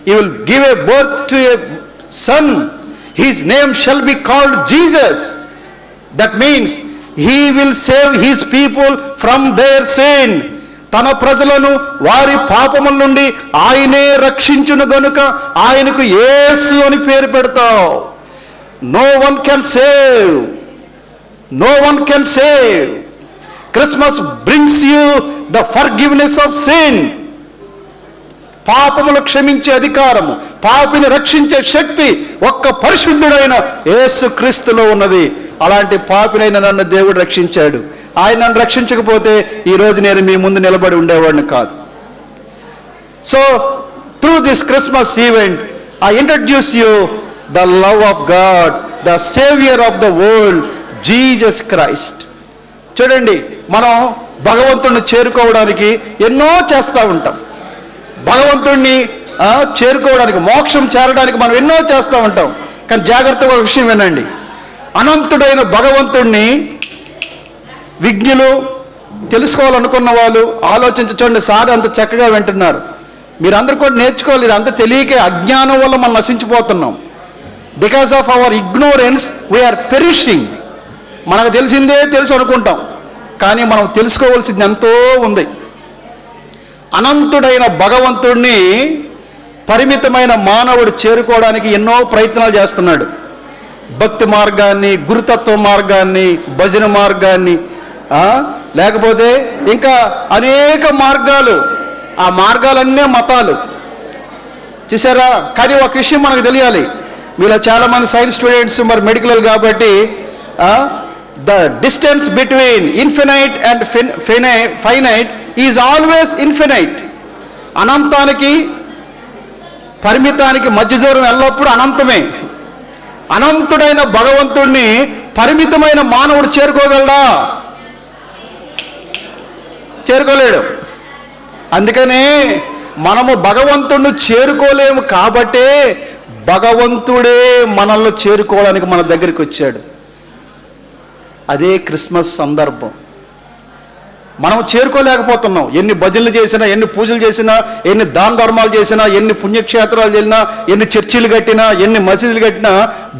you will give a birth to a son. His name shall be called Jesus. That means he will save his people from their sin. తన ప్రజలను వారి పాపముల నుండి ఆయనే రక్షించును గనుక ఆయనకు యేసు అని పేరు పెడతావు. No one can save. No one can save. Christmas brings you the forgiveness of sin. పాపములు క్షమించే అధికారము, పాపిని రక్షించే శక్తి ఒక్క పరిశుద్ధుడైన యేసుక్రీస్తులో ఉన్నది. అలాంటి పాపినైన నన్ను దేవుడు రక్షించాడు. ఆయన నన్ను రక్షించకపోతే ఈరోజు నేను మీ ముందు నిలబడి ఉండేవాడిని కాదు. So through this Christmas event I introduce you the love of God, the saviour of the world, Jesus Christ. చూడండి, మనం భగవంతుడిని చేరుకోవడానికి ఎన్నో చేస్తూ ఉంటాం. భగవంతుడిని చేరుకోవడానికి, మోక్షం చేరడానికి మనం ఎన్నో చేస్తూ ఉంటాం. కానీ జాగ్రత్తగా ఒక విషయం వినండి, అనంతుడైన భగవంతుడిని విజ్ఞులు, తెలుసుకోవాలనుకున్న వాళ్ళు ఆలోచించి చూడండి. సార్ అంత చక్కగా వింటున్నారు, మీరందరూ కూడా నేర్చుకోవాలి. ఇది అంత తెలియకే, అజ్ఞానం వల్ల మనం నశించిపోతున్నాం. Because of our ignorance we are perishing. మనకు తెలిసిందే తెలుసు అనుకుంటాం, కానీ మనం తెలుసుకోవాల్సింది ఎంతో ఉంది. అనంతుడైన భగవంతుడిని పరిమితమైన మానవుడు చేరుకోవడానికి ఎన్నో ప్రయత్నాలు చేస్తున్నాడు. భక్తి మార్గాన్ని, గురుతత్వ మార్గాన్ని, భజన మార్గాన్ని, లేకపోతే ఇంకా అనేక మార్గాలు. ఆ మార్గాలన్నీ మతాలు, చూసారా? కానీ ఒక విషయం మనకు తెలియాలి, మీలో చాలామంది సైన్స్ స్టూడెంట్స్, మరి మెడికల్ కాబట్టి the distance between infinite and finite is always infinite. అనంతానికి పరిమితానికి మధ్య దూరం ఎల్లప్పుడూ అనంతమే. అనంతుడైన భగవంతుడిని పరిమితమైన మానవుడు చేరుకోగలడా? చేరుకోలేడు. అందుకనే మనము భగవంతుడిని చేరుకోలేము కాబట్టే భగవంతుడే మనల్ని చేరుకోవడానికి మన దగ్గరికి వచ్చాడు. అదే క్రిస్మస్ సందర్భం. మనం చేరుకోలేకపోతున్నాం. ఎన్ని భజనలు చేసినా, ఎన్ని పూజలు చేసినా, ఎన్ని దాన ధర్మాలు చేసినా, ఎన్ని పుణ్యక్షేత్రాలు వెళ్ళినా, ఎన్ని చర్చిలు కట్టినా, ఎన్ని మసీదులు కట్టినా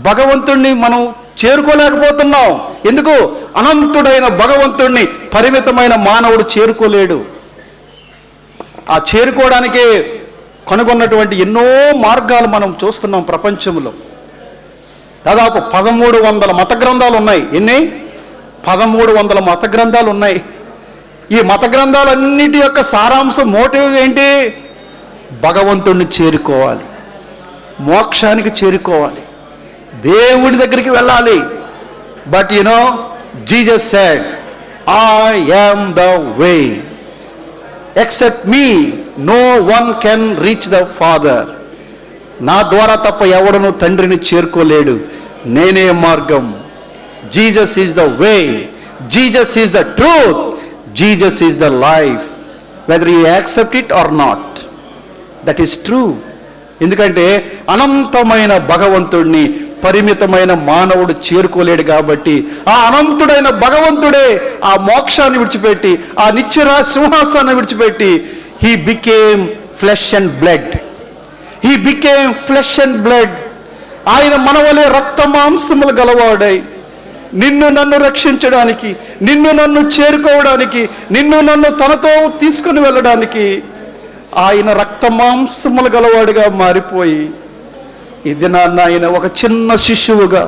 భగవంతుడిని మనం చేరుకోలేకపోతున్నాం. ఎందుకు? అనంతుడైన భగవంతుడిని పరిమితమైన మానవుడు చేరుకోలేడు. ఆ చేరుకోవడానికే కనుగొన్నటువంటి ఎన్నో మార్గాలు మనం చూస్తున్నాం ప్రపంచంలో. దాదాపు 1300 మత గ్రంథాలు ఉన్నాయి. ఎన్ని? 1300 మత గ్రంథాలు ఉన్నాయి. ఈ మత గ్రంథాలన్నిటి యొక్క సారాంశం, మోటివ్ ఏంటి? భగవంతుడిని చేరుకోవాలి, మోక్షానికి చేరుకోవాలి, దేవుడి దగ్గరికి వెళ్ళాలి. But you know, Jesus said, I am the way, except me no one can reach the father. నా ద్వారా తప్ప ఎవడను తండ్రిని చేరుకోలేడు, నేనే మార్గం. Jesus is the way, Jesus is the truth, Jesus is the life, whether you accept it or not. That is true. ఎందుకంటే అనంతమైన భగవంతుడిని పరిమితమైన మానవుడు చేరుకోలేడు కాబట్టి ఆ అనంతుడైన భగవంతుడే ఆ మోక్షాన్ని విడిచిపెట్టి, ఆ నిత్య సింహాసనాన్ని విడిచిపెట్టి, he became flesh and blood. He became flesh and blood. ఆయన మనవలే రక్త మాంసములు గలవాడై నిన్ను నన్ను రక్షించడానికి, నిన్ను నన్ను చేరుకోవడానికి, నిన్ను నన్ను తనతో తీసుకుని వెళ్ళడానికి ఆయన రక్త మాంసములు గలవాడుగా మారిపోయి ఇది ఆయన ఒక చిన్న శిశువుగా,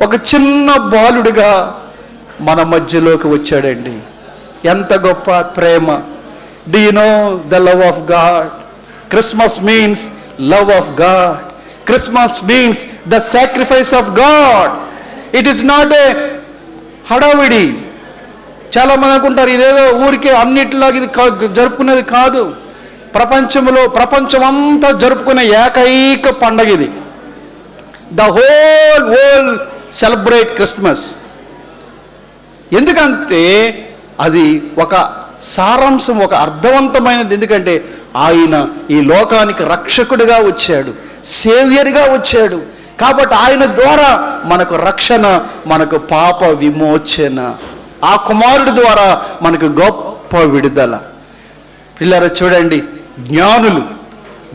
ఒక చిన్న బాలుడిగా మన మధ్యలోకి వచ్చాడండి. ఎంత గొప్ప ప్రేమ, Do you know the love of God? Christmas means love of God. Christmas means the sacrifice of God. It is not a హడావిడి. చాలా మంది అనుకుంటారు ఇదేదో ఊరికే అన్నిటిలాగా ఇది జరుపుకునేది కాదు. ప్రపంచమంతా జరుపుకునే ఏకైక పండగ ఇది. The whole world celebrate Christmas. ఎందుకంటే అది ఒక సారాంశం, ఒక అర్థవంతమైనది. ఎందుకంటే ఆయన ఈ లోకానికి రక్షకుడిగా వచ్చాడు, సేవ్యర్గా వచ్చాడు. కాబట్టి ఆయన ద్వారా మనకు రక్షణ, మనకు పాప విమోచన. ఆ కుమారుడి ద్వారా మనకు గొప్ప విడుదల. పిల్లలు చూడండి,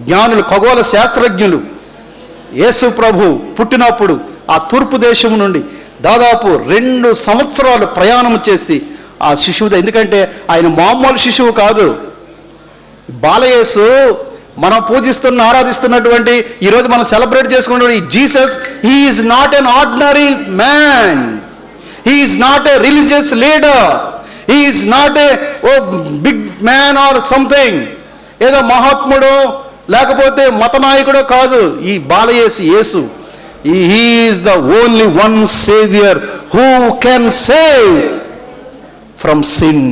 జ్ఞానులు ఖగోళ శాస్త్రజ్ఞులు యేసు ప్రభు పుట్టినప్పుడు ఆ తూర్పు దేశం నుండి దాదాపు 2 సంవత్సరాలు ప్రయాణం చేసి ఆ శిశువు, ఎందుకంటే ఆయన మామూలు శిశువు కాదు. బాలయేసు మనం పూజిస్తున్న ఆరాధిస్తున్నటువంటి ఈరోజు మనం సెలబ్రేట్ చేసుకున్నటువంటి Jesus, he is not an ordinary man. He is not a religious leader. He is not a big man or something, ఏదో మహాత్ముడు లేకపోతే మతనాయకుడో కాదు. ఈ Yesu he is the only one saviour who can save from sin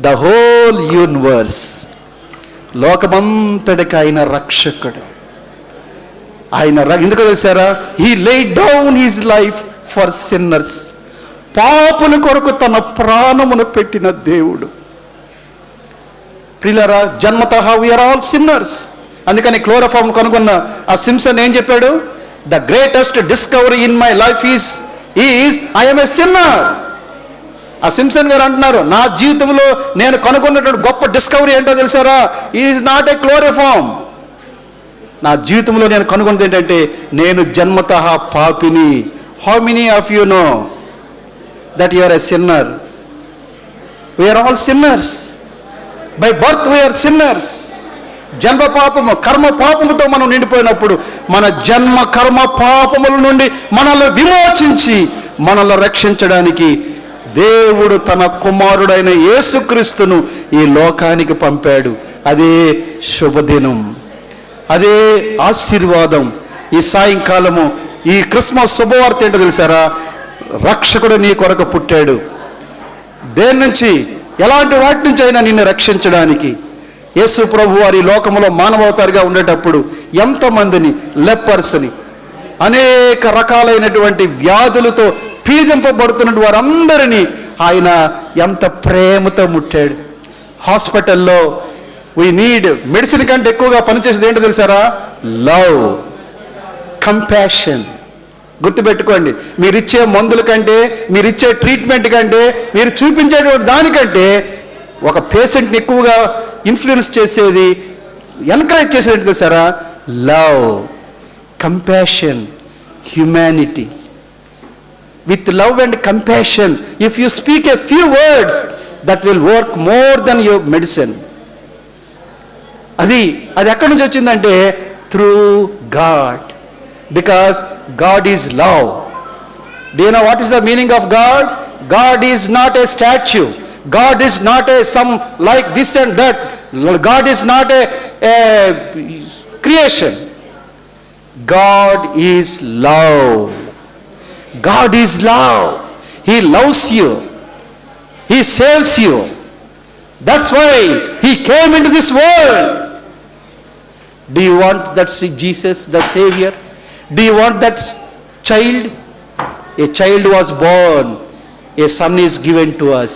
the whole universe. లోకమంతటికి ఆయన రక్షకుడు. ఆయన ఎందుకు తెలుసారా? He laid down his life for sinners. పాపుల కొరకు తన ప్రాణమును పెట్టిన దేవుడు. ప్రియులారా, జన్మతః వి ఆర్ ఆల్ సిన్నర్స్. అందుకని క్లోరోఫామ్ కనుగొన్న ఆ సింప్సన్ ఏం చెప్పాడు? The greatest discovery in my life is I am a sinner. ఆ సింప్సన్ గారు అంటున్నారు, నా జీవితంలో నేను కనుగొన్నటువంటి గొప్ప డిస్కవరీ ఏంటో తెలుసారా? Is not a chloroform. నా జీవితంలో నేను కనుగొన్నది ఏంటంటే నేను జన్మతః పాపిని. How many of you know that you are a sinner? We are all sinners. By birth we are sinners. జన్మ పాపము, కర్మ పాపముతో మనం నిండిపోయినప్పుడు మన జన్మ కర్మ పాపముల నుండి మనల్ని విమోచించి మనల్ని రక్షించడానికి దేవుడు తన కుమారుడైన యేసుక్రీస్తును ఈ లోకానికి పంపాడు. అదే శుభదినం, అదే ఆశీర్వాదం. ఈ సాయంకాలము ఈ క్రిస్మస్ శుభవార్త ఏంటో తెలుసారా? రక్షకుడు నీ కొరకు పుట్టాడు. దేని నుంచి? ఎలాంటి వాటి నుంచి అయినా నిన్ను రక్షించడానికి. యేసు ప్రభు వారి లోకంలో మానవతారిగా ఉండేటప్పుడు ఎంతమందిని, లెపర్స్ని, అనేక రకాలైనటువంటి వ్యాధులతో పీడింపబడుతున్న వారందరినీ ఆయన ఎంత ప్రేమతో ముట్టాడు. హాస్పిటల్లో వీ నీడ్ మెడిసిన్ కంటే ఎక్కువగా పనిచేసేది ఏంటో తెలుసారా? Love, compassion. గుర్తుపెట్టుకోండి, మీరిచ్చే మందుల కంటే, మీరిచ్చే ట్రీట్మెంట్ కంటే, మీరు చూపించేటువంటి దానికంటే ఒక పేషెంట్ని ఎక్కువగా ఇన్ఫ్లుయెన్స్ చేసేది, ఎంకరేజ్ చేసేది ఏంటో తెలుసారా? Love, compassion, humanity. With love and compassion, if you speak a few words, that will work more than your medicine. అది ఎక్కడి నుంచి వచ్చిందంటే through God, because God is love. Do you know what is the meaning of God? God is not a statue. God is not a some like this and that. God is not a creation. God is love. God is love. He loves you. He saves you. That's why He came into this world. Do you want that Jesus, the Savior? Do you want that child? A child was born. A son is given to us.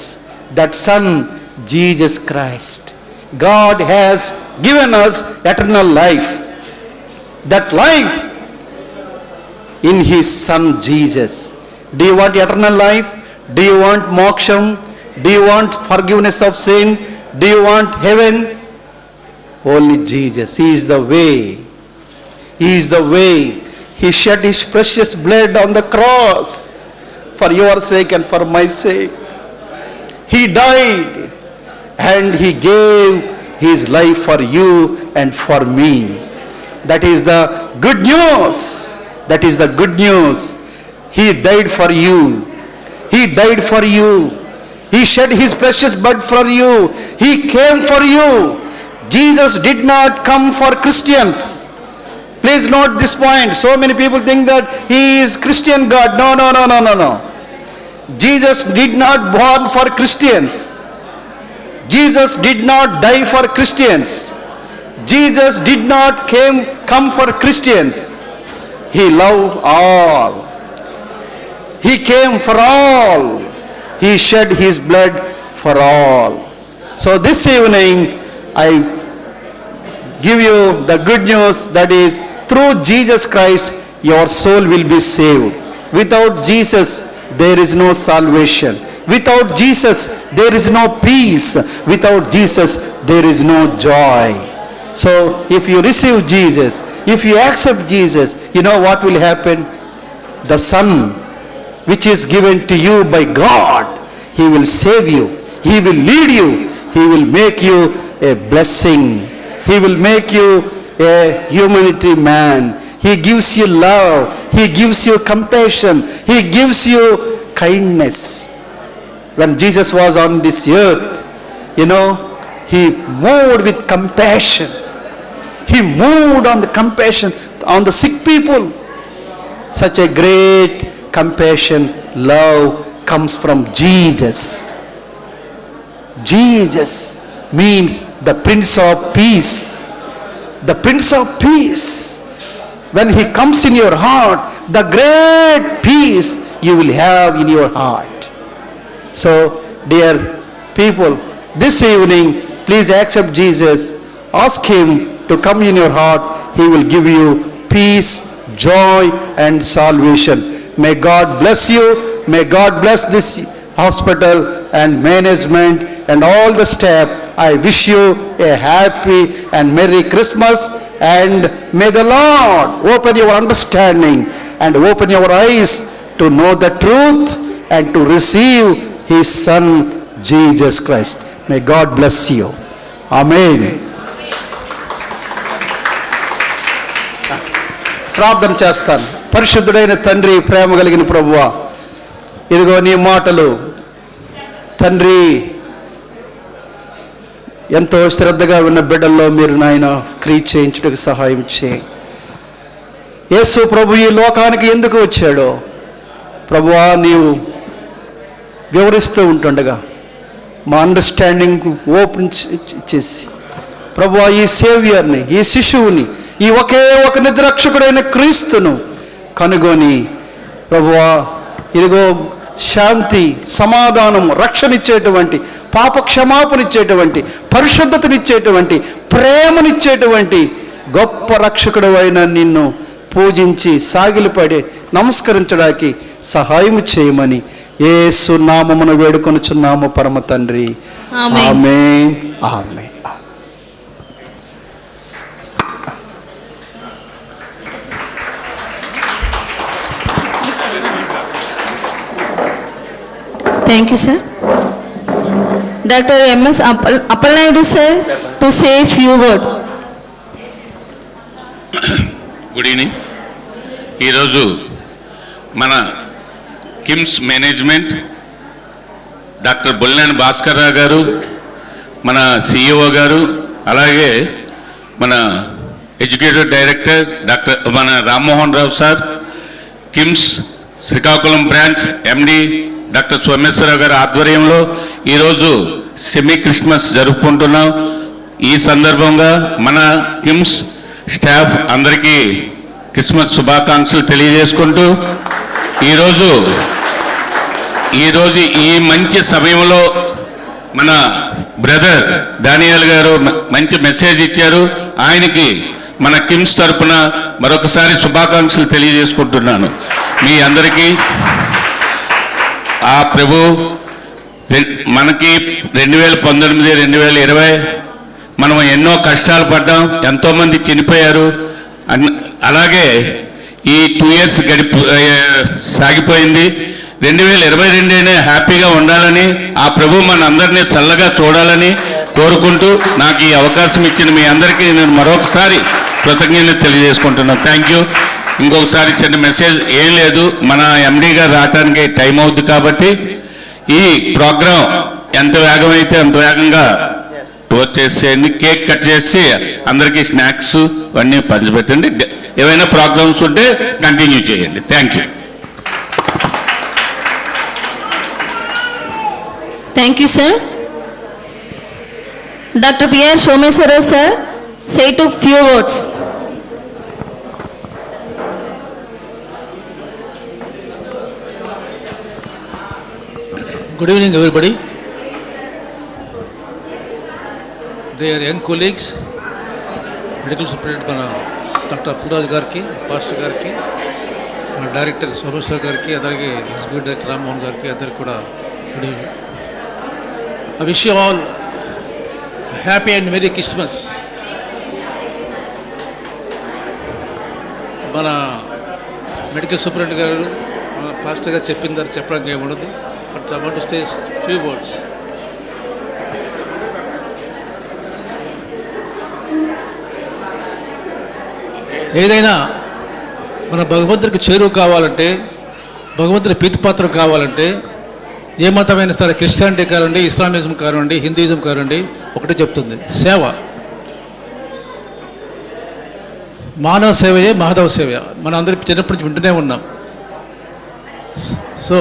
That son, Jesus Christ. God has given us eternal life. That life in His Son Jesus. Do you want eternal life? Do you want moksham? Do you want forgiveness of sin? Do you want heaven? Only Jesus. He is the way. He is the way. He shed His precious blood on the cross for your sake and for my sake. He died and He gave His life for you and for me. That is the good news. That is the good news. He died for you. He died for you. He shed his precious blood for you. He came for you. Jesus did not come for Christians. Please note this point. So many people think that he is Christian God. No, no, no, no, no, no. Jesus did not born for Christians. Jesus did not die for Christians. Jesus did not come for Christians. He loved all. He came for all. He shed his blood for all. So this evening I give you the good news, that is, through Jesus Christ your soul will be saved. Without Jesus there is no salvation. Without Jesus there is no peace. Without Jesus there is no joy. So if you receive Jesus, if you accept Jesus, you know what will happen? The Son which is given to you by God, he will save you. He will lead you. He will make you a blessing. He will make you a humanity man. He gives you love. He gives you compassion. He gives you kindness. When Jesus was on this earth, you know, he moved with compassion. He moved on the compassion on the sick people. Such a great compassion, love comes from Jesus. Jesus means the Prince of Peace. The Prince of Peace. When he comes in your heart, the great peace you will have in your heart. So, dear people, this evening, please accept Jesus. Ask him to come in your heart. He will give you peace, joy, and salvation. May God bless you. May God bless this hospital and management and all the staff. I wish you a happy and Merry Christmas, and may the Lord open your understanding and open your eyes to know the truth and to receive his Son Jesus Christ. May God bless you. Amen. ప్రార్థన చేస్తాను. పరిశుద్ధుడైన తండ్రి, ప్రేమ కలిగిన ప్రభువా, ఇదిగో నీ మాటలు తండ్రి ఎంతో శ్రద్ధగా ఉన్న బిడ్డల్లో మీరు నాయన క్రియ చేయించుటకు సహాయం చేయి. యేసు ప్రభు ఈ లోకానికి ఎందుకు వచ్చాడో ప్రభువా నీవు వివరిస్తూ ఉంటుండగా మా అండర్స్టాండింగ్ ఓపెన్ చేసి ప్రభువా ఈ సేవియర్ని, ఈ శిశువుని, ఈ ఒకే ఒక నిజరక్షకుడైన క్రీస్తును కనుగొని ప్రభువా ఇదిగో శాంతి, సమాధానం, రక్షణిచ్చేటువంటి, పాప క్షమాపణిచ్చేటువంటి, పరిశుద్ధతనిచ్చేటువంటి, ప్రేమనిచ్చేటువంటి గొప్ప రక్షకుడు అయిన నిన్ను పూజించి సాగిలపడి నమస్కరించడానికి సహాయం చేయమని యేసు నామమున వేడుకొనుచున్నాము పరమ తండ్రి. ఆమేన్. ఆమేన్. Thank you, sir. Dr. M.S. Appalnaidu, sir, to say a few words. Good evening. ఈరోజు మన కిమ్స్ మేనేజ్మెంట్ డాక్టర్ బొల్లినేని భాస్కర్ రావు గారు, మన సిఇఓ గారు, అలాగే మన ఎడ్యుకేటివ్ డైరెక్టర్ మన Rammohan Rao sir, KIMS Srikakulam branch MD doctor Someswararao గారి ఆధ్వర్యంలో ఈరోజు సెమీ క్రిస్మస్ జరుపుకుంటున్నాం. ఈ సందర్భంగా మన కిమ్స్ స్టాఫ్ అందరికీ క్రిస్మస్ శుభాకాంక్షలు తెలియజేసుకుంటూ ఈరోజు ఈ మంచి సమయంలో మన బ్రదర్ డానియల్ గారు మంచి మెసేజ్ ఇచ్చారు. ఆయనకి మన కిమ్స్ తరపున మరొకసారి శుభాకాంక్షలు తెలియజేసుకుంటున్నాను. మీ అందరికీ ఆ ప్రభు మనకి 2019, 2020 మనం ఎన్నో కష్టాలు పడ్డాం, ఎంతోమంది చనిపోయారు. అలాగే ఈ 2 years సాగిపోయింది. 2022 హ్యాపీగా ఉండాలని, ఆ ప్రభు మన అందరినీ చల్లగా చూడాలని కోరుకుంటూ నాకు ఈ అవకాశం ఇచ్చిన మీ అందరికీ నేను మరొకసారి కృతజ్ఞతలు తెలియజేసుకుంటున్నాను. Thank you. ఇంకొకసారి చిన్న మెసేజ్ ఏం లేదు, మన ఎండి గారు రావడానికి టైం అవుద్ది కాబట్టి ఈ ప్రోగ్రాం ఎంత వేగమైతే అంత వేగంగా టోర్ చేసేయండి, కేక్ కట్ చేసి అందరికీ స్నాక్స్ అన్నీ పంచిపెట్టండి. ఏవైనా ప్రోగ్రామ్స్ ఉంటే కంటిన్యూ చేయండి. Thank you. Thank you, sir. Dr. P.R. Someswara, sir, say to few words. Good evening, everybody. Dear young colleagues, Medical Superintendent Dr. Appuraj Garki, Pastor Garki, Director Someswara Garki, Adarge Executive Director Rammohan Garki, Adar Kuda. Good evening. I wish you all a happy and Merry Christmas. మన medical superintendent గారు ఫాస్ట్గా చెప్పిన తర్వాత చెప్పడానికి ఏముండదు. But I want to stay few words. ఏదైనా మన భగవంతుడికి చేరువ కావాలంటే, భగవంతుడి ప్రీతిపాత్రం కావాలంటే, ఏ మతమైనా సరే, క్రిస్టియానిటీ కానివ్వండి, ఇస్లామిజం కానివ్వండి, హిందూయిజం కానివ్వండి, ఒకటే చెప్తుంది, సేవ. మానవ సేవయే మాధవ సేవ. మనం అందరి చిన్నప్పటి నుంచి వింటూనే ఉన్నాం. సో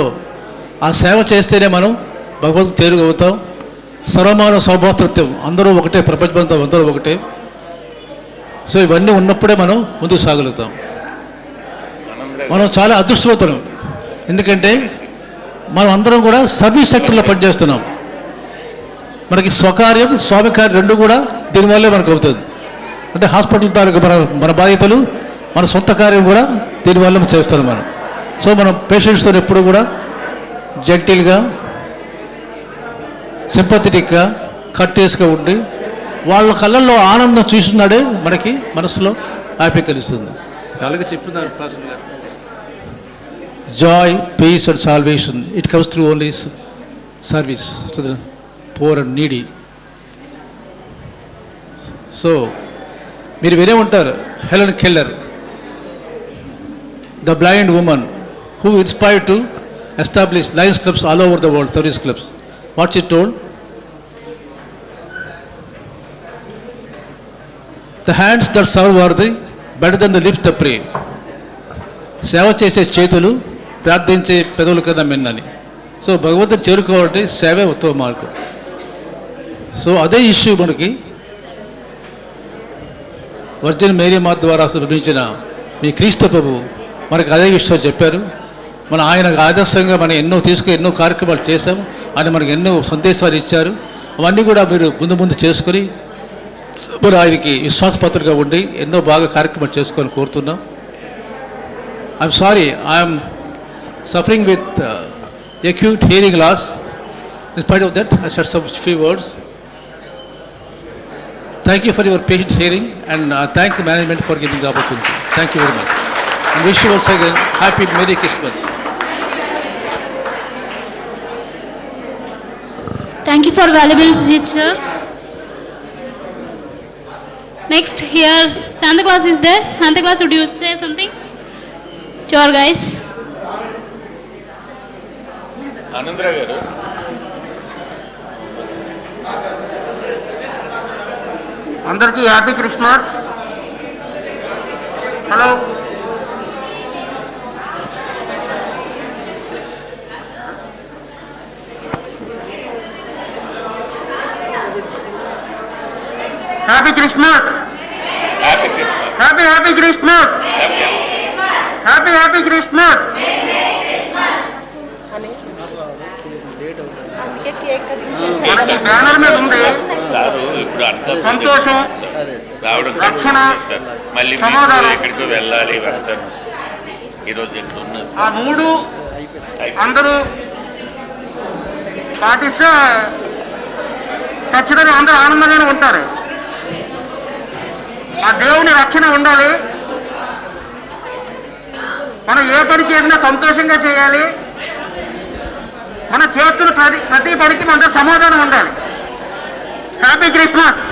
ఆ సేవ చేస్తేనే మనం భగవంతుడికి చేరువవుతాం. సర్వమానవ సౌభాతృత్వం, అందరూ ఒకటే, ప్రపంచంతో అందరూ ఒకటే. సో ఇవన్నీ ఉన్నప్పుడే మనం ముందుకు సాగలుగుతాం. మనం చాలా అదృష్టవంతులం. ఎందుకంటే మనం అందరం కూడా సర్వీస్ సెక్టర్లో పనిచేస్తున్నాం. మనకి స్వకార్యం, స్వామి కార్యం రెండు కూడా దీనివల్లే మనకు అవుతుంది. అంటే హాస్పిటల్ తాలూకు మన బాధ్యతలు, మన సొంత కార్యం కూడా దీనివల్ల చేస్తున్నాం మనం. సో మనం పేషెంట్స్తో ఎప్పుడు కూడా జెంటిల్గా, సింపథెటిక్గా, కర్టేస్గా ఉండి వాళ్ళ కళ్ళల్లో ఆనందం చూస్తున్నాడే మనకి మనసులో హ్యాపీ కలుస్తుంది. అలాగే చెప్తున్నారు పాస్టర్ గారు, joy, peace and salvation, it comes through only service to the poor and needy. So మీరు వినే ఉంటారు, Helen Keller, the blind woman who inspired to establish Lions clubs all over the world, service clubs. What she told? The hands that serve are better than the lips that pray. సేవ చేసే చేతులు ప్రార్థించే పెదవుల కన్నా మిన్నని. So భగవంతుని చేరుకోవాలంటే సేవే ఉత్తమ మార్గం. సో అదే ఇష్యూ మనకి వర్జిన్ మేరీ మాత ద్వారా లభించిన మీ క్రీస్తు ప్రభు మనకు అదే విషయం చెప్పారు. మన ఆయన ఆదర్శంగా మనం ఎన్నో తీసుకుని ఎన్నో కార్యక్రమాలు చేశాం. ఆయన మనకు ఎన్నో సందేశాలు ఇచ్చారు. అవన్నీ కూడా మీరు ముందు చేసుకొని మరి ఆయనకి విశ్వాసపాత్రగా ఉండి ఎన్నో బాగా కార్యక్రమాలు చేసుకోవాలని కోరుతున్నాం. I'm sorry, I am suffering with acute hearing loss. In spite of that, I said some few words. Thank you for your patient hearing, and thank the management for giving the opportunity. Thank you very much. And wish you once again happy Merry Christmas. Thank you for valuable speech, sir. Next, here Santa Claus is there. Santa Claus, would you say something to our guys? Anandarao గారు, అందరికీ happy Christmas. Hello, happy Christmas. Happy Christmas. Happy Christmas. మనకి banner మీద ఉంది సంతోషం, రక్షణ, సమాధానం. ఎక్కడికి వెళ్ళాలి, వెళ్తాను. ఈరోజు ఆ మూడు అందరూ పాటిస్తే ఖచ్చితంగా అందరూ ఆనందంగానే ఉంటారు. ఆ దేవుని రక్షణ ఉండాలి. మనం ఏ పని చేసినా సంతోషంగా చేయాలి. మనం చేస్తున్న ప్రతి పనికి మన సమాధానం ఉండాలి. Happy Christmas.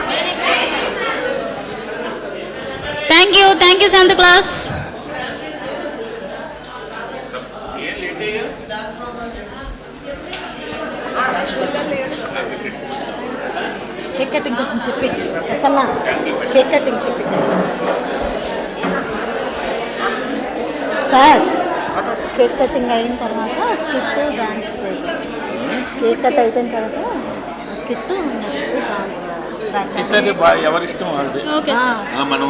Thank you Santa Claus. Cutting కోసం చెప్పి అసలు కేక్ కటింగ్ చెప్పి సార్ కేక్ కటింగ్ అయిన తర్వాత స్కిట్ డాన్స్ చేశారు. కేక్ కట్ అయిపోయిన తర్వాత స్కిట్ నెక్స్ట్ సాంగ్ ఎవరిష్టం ఓకే సార్. మనం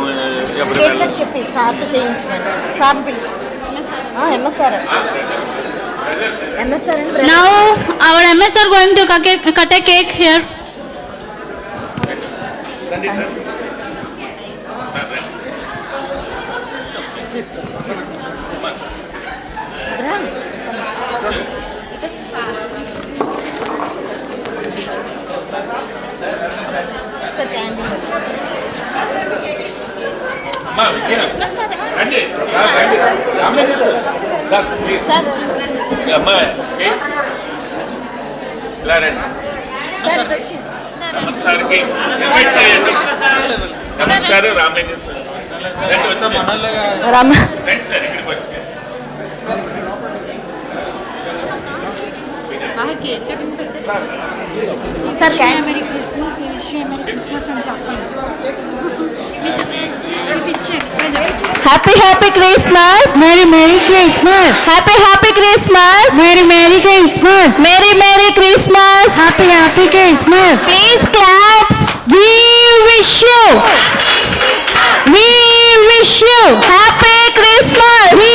కేక్ కట్ చెప్పి సార్తో చేయించమని సార్ని పిలిచి ఎంఎస్ఆర్ ఎంఎస్ఆర్ అని Now our MS are going to cut a cake here. Sir candy sir Rama sir merry Christmas నీ విషయం మెరీ క్రిస్మస్ అని చెప్పండి. Happy happy Christmas merry merry Christmas happy happy Christmas merry merry Christmas merry merry Christmas happy happy Christmas please claps we wish you happy Christmas we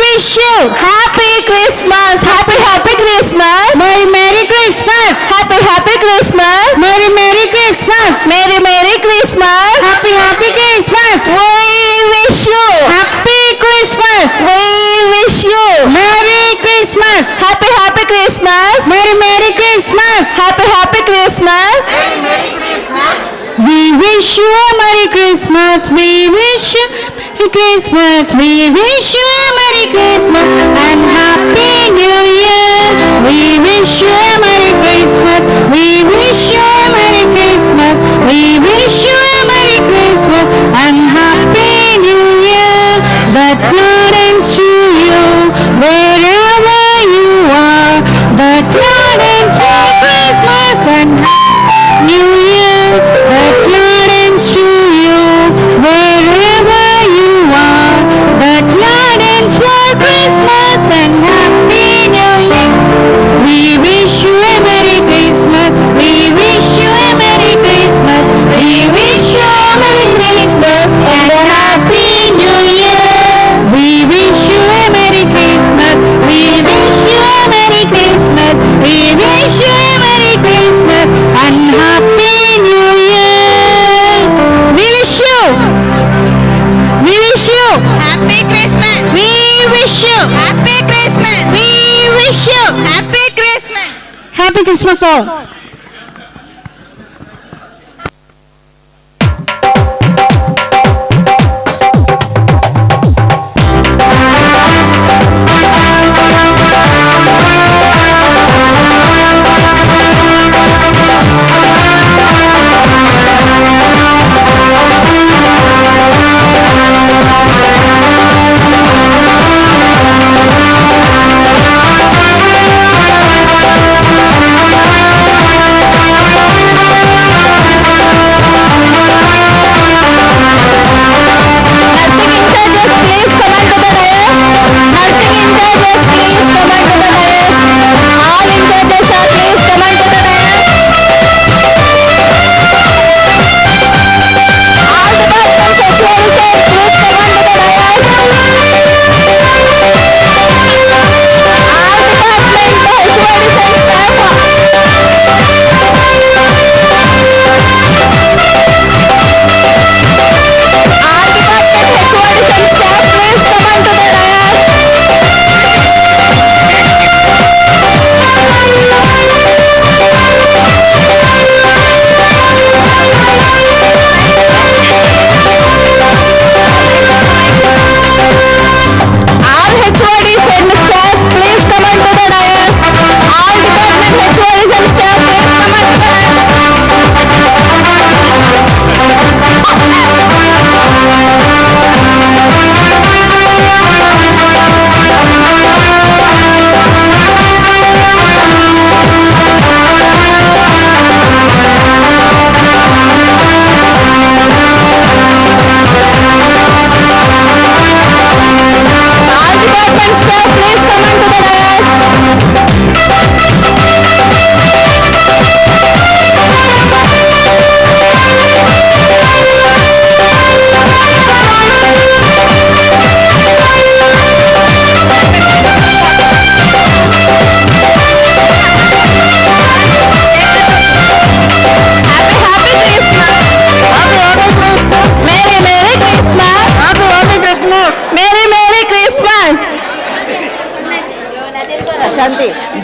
wish you happy Christmas happy happy Christmas merry merry Christmas happy happy Christmas merry merry Christmas merry merry Christmas happy happy Christmas we wish you happy Christmas we wish you merry Christmas happy happy Christmas merry merry Christmas happy happy Christmas We wish you a Merry Christmas. We wish you a Christmas. We wish you a Merry Christmas and Happy New Year. We wish you a Merry Christmas. We wish you a Merry Christmas. We wish you a Merry Christmas and Happy New Year. The Clarence to you wherever you are. The Clarence for Christmas and New Year. The Clarence to you wherever you are. The Clarence for Christmas and Happy New Year. We wish you a Merry Christmas. We wish you a Merry Christmas. We wish you a Merry Christmas and a Happy New Year. We wish you a Merry Christmas. We wish you a Merry Christmas. We wish you a Merry Christmas and Happy New Year. We wish you. We wish you. happy Christmas We wish you. happy Christmas We wish you. happy Christmas Happy Christmas all.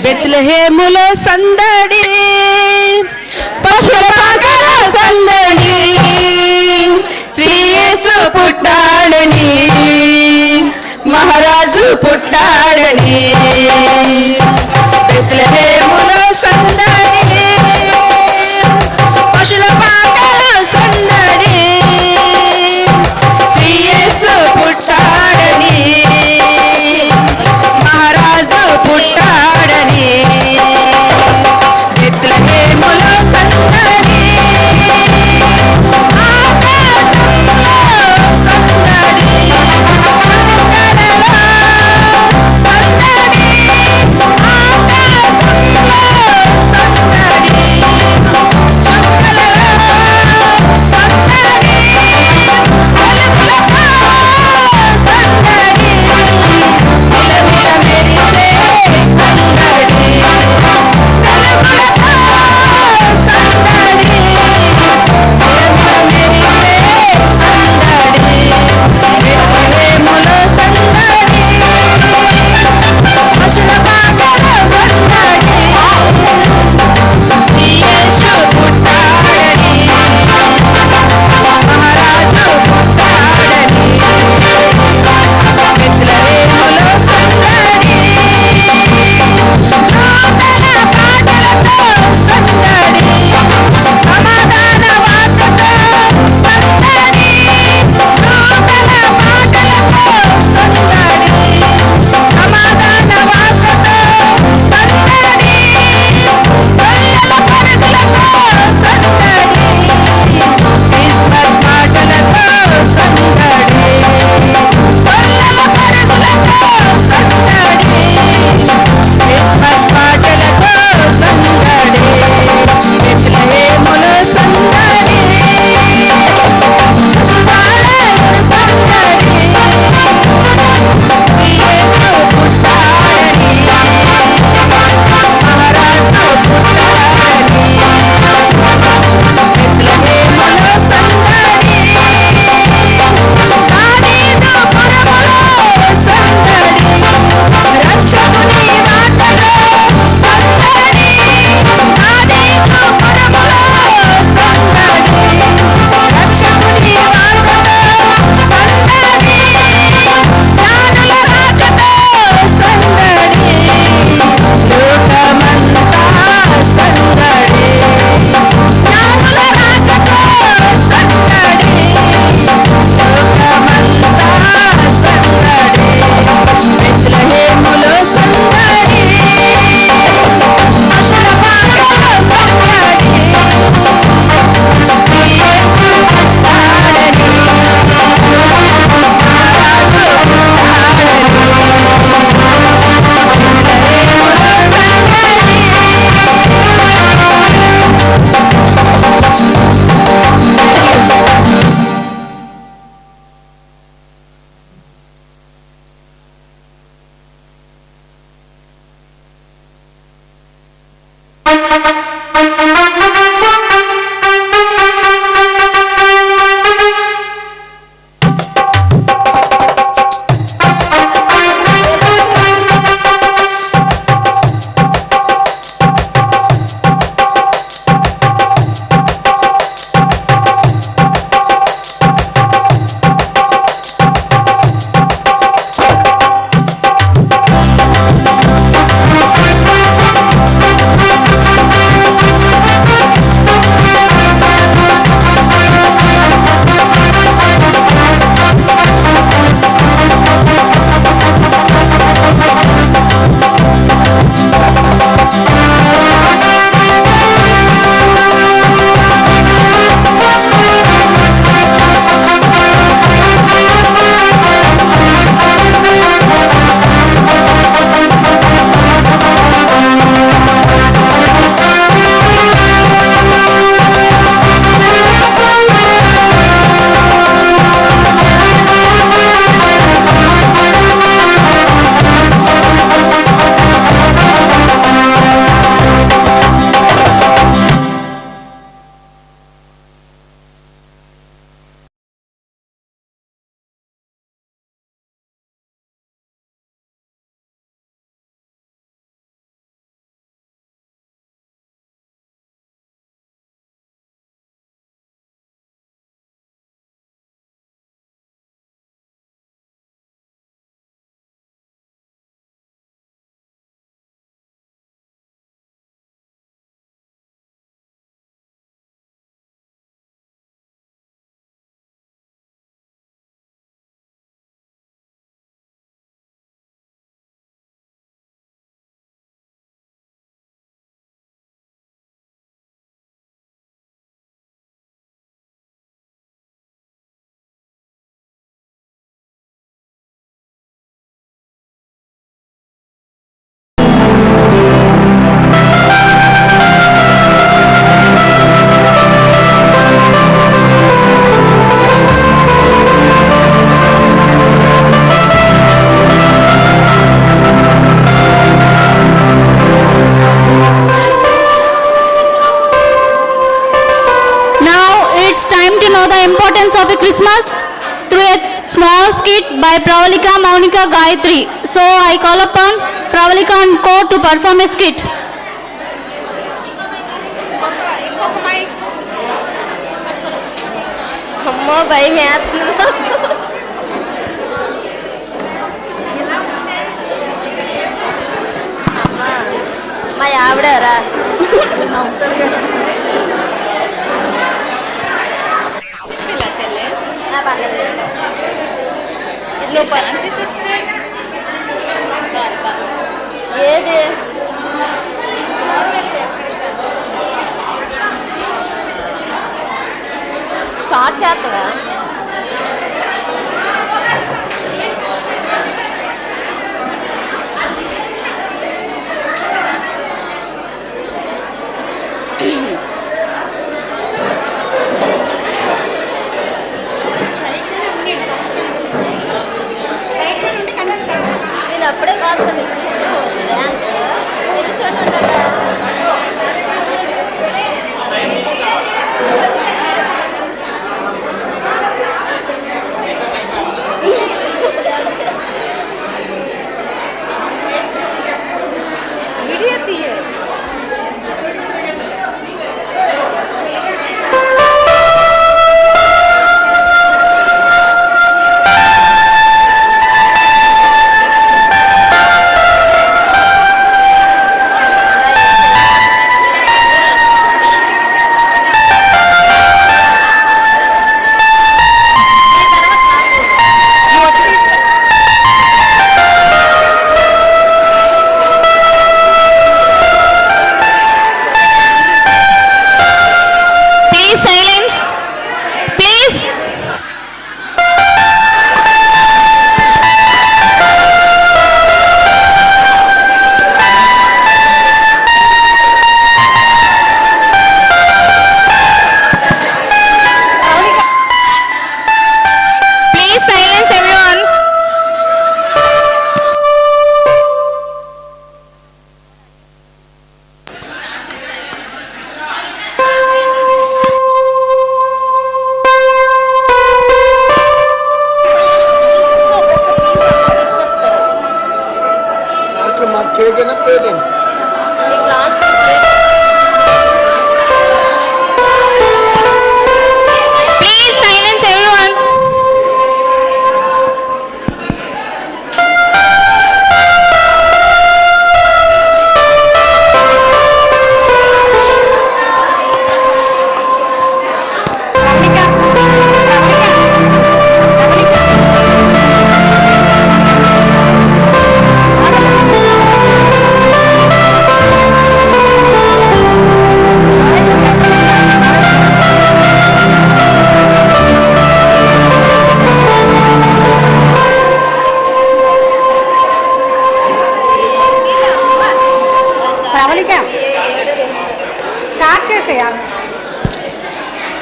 బెత్లెహేములో సందడి, పశువుల పాకలో సందడి, శ్రీయేసు పుట్టాడని, మహారాజు పుట్టాడని. బెత్లెహేములో సందడి, పశువుల పాకలో సందడి, శ్రీయేసు పుట్టాడని, మహారాజు పుట్టాడని. బెత్లెహేములో Christmas through a small skit by Pravalika, Maunika, Gayatri. So I call upon Pravalika and Co to perform a skit. అమ్మో భయం వేస్తున్నా. మా ఆవిడరా ఏది స్టార్ట్ చేస్తావా? నేను అప్పుడే కాదు నేర్చుకోవచ్చు డ్యాన్స్ నిల్చోండి ఉండాలా? వీడియో తీయ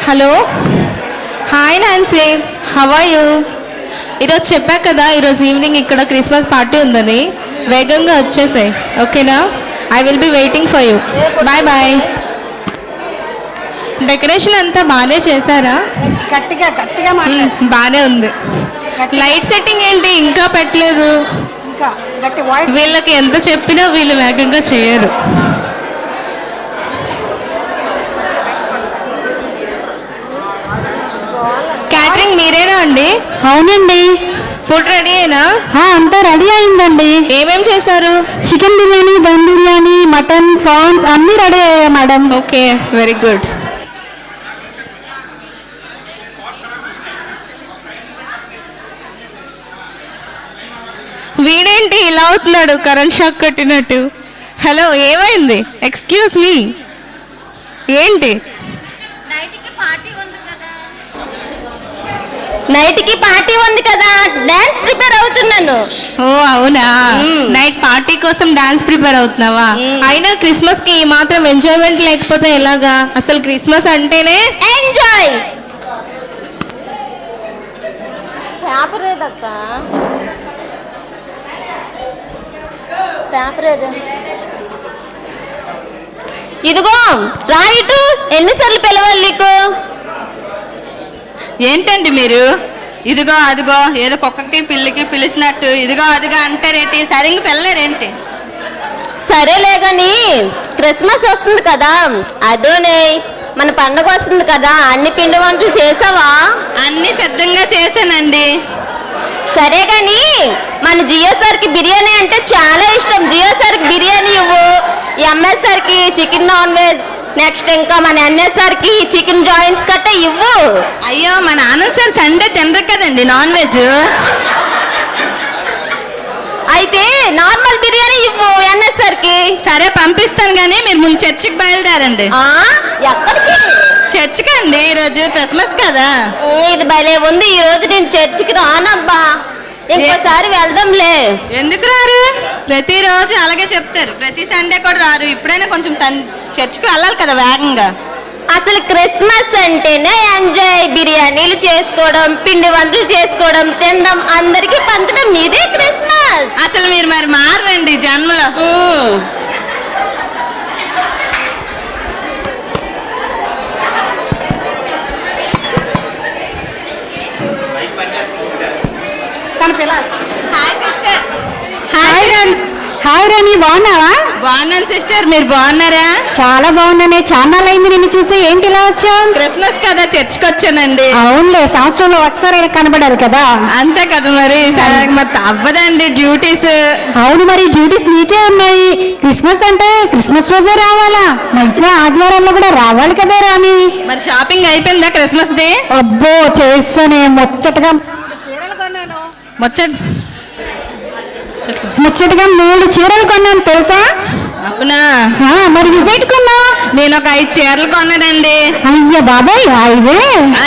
hello hi Nancy, how are you? ఈరోజు చెప్పా కదా ఈరోజు ఈవినింగ్ ఇక్కడ క్రిస్మస్ పార్టీ ఉందని. వేగంగా వచ్చేసాయి, ఓకేనా? I will be waiting for you. Bye bye. Decoration అంతా బాగానే చేశారా? గట్టిగా గట్టిగా బాగానే ఉంది. లైట్ సెట్టింగ్ ఏంటి ఇంకా పెట్టలేదు? ఇంకా గట్టి వాయిస్. వీళ్ళకి ఎంత చెప్పినా వీళ్ళు వేగంగా చేయరు. క్యాటరింగ్ మీరేనా అండి? అవునండి. ఫుడ్ రెడీ అయినా? అంతా రెడీ అయిందండి. ఏమేం చేశారు? Chicken biryani, dum biryani, mutton, prawns అన్నీ రెడీ అయ్యాయి మేడం. Okay, very good. వీడేంటి ఇలా అవుతున్నాడు కరెంట్ షాక్ కట్టినట్టు? హలో, ఏమైంది? ఎక్స్క్యూజ్ మీ, ఏంటి? నైట్కి పార్టీ ఉంది కదా, డాన్స్ ప్రిపేర్ అవుతున్నాను. ఓ అవునా, నైట్ పార్టీ కోసం డాన్స్ ప్రిపేర్ అవుతున్నావా? అయినా క్రిస్మస్ కి ఈ మాత్రం ఎంజాయ్మెంట్ లేకపోతే ఎలాగా? అసలు క్రిస్మస్ అంటేనే ఎంజాయ్. పేపర్ ఏదక్క? పేపర్ ఏదో ఇదిగో రాయిటు. ఎన్నిసార్లు పిలవాలి నీకు? ఏంటండి మీరు ఇదిగో అదిగో ఏదో కుక్కకి పిల్లికి పిలిచినట్టు ఇదిగో అదిగో అంటారేంటి? సరిగ్గా పిల్లలేరేంటి? సరేలే కానీ క్రిస్మస్ వస్తుంది కదా, అదోనే మన పండగ వస్తుంది కదా, అన్ని పిండి వంటలు చేసావా? అన్నీ సిద్ధంగా చేశానండి. సరే కానీ మన జియో సార్కి బిర్యానీ అంటే చాలా ఇష్టం. జియో సార్కి బిర్యానీ ఇవ్వు, ఎంఎస్ సార్కి చికెన్ నాన్ వెజ్, నెక్స్ట్ ఇంకా మన ఎన్ఎస్ సార్కి చికెన్ జాయింట్స్ కట్ట ఇవ్వు. అయ్యో మా నాన్న సార్ సండే తినరు కదండి నాన్ వెజ్. అయితే నార్మల్ బిర్యానీ ఇవ్వు ఎన్ఎస్ సార్కి. సరే పంపిస్తాను కానీ మీరు ముందు చర్చికి బయలుదేరండి. ఎక్కడికి? చర్చికి అండి, ఈరోజు క్రిస్మస్ కదా. ఇది భలే ఉంది. ఈ రోజు నేను చర్చికి రానబ్బా, ఇంకోసారి వెళ్దాంలే. ఎందుకు రారు? ప్రతిరోజు అలాగే చెప్తారు, ప్రతి సండే కూడా రారు. ఇప్పుడైనా కొంచెం చర్చికి వెళ్ళాలి కదా వేగంగా. అసలు క్రిస్మస్ అంటేనే ఎంజాయ్, బిర్యానీలు చేసుకోవడం, పిండి వంటలు చేసుకోవడం, తినడం, అందరికి పంచడం, ఇదే క్రిస్మస్. అసలు మీరు మరి మారండి జన్మలో. Hi sister. హాయ్ రాణి, బాగున్నావా? బాగున్నాను సిస్టర్, మీరు బాగున్నారా? చాలా బాగున్నానే, చాలా అయింది నిన్ను చూసి. ఏంటి ఇలా వచ్చావు? క్రిస్మస్ కదా చర్చికి వచ్చానండి. అవునులే, సంవత్సరంలో ఒకసారి కనబడాలి కదా. అంతే కదా మరి. మరి అవ్వదండి డ్యూటీస్. అవును, మరి డ్యూటీస్ నీకే ఉన్నాయి. క్రిస్మస్ అంటే క్రిస్మస్ రోజే రావాలా? మిగతా ఆదివారాల్లో కూడా రావాలి కదా రాణి. మరి షాపింగ్ అయిపోయిందా క్రిస్మస్ డే? అబ్బో చేస్తానే, ముచ్చటగా ముచ్చటగా 3 చీరలు కొన్నాను తెలుసా? అవునా? మరి నువ్వేటి కొన్నావు? నేను ఒక 5 చీరలు కొన్నానండి. అయ్యో బాబాయ్, 5?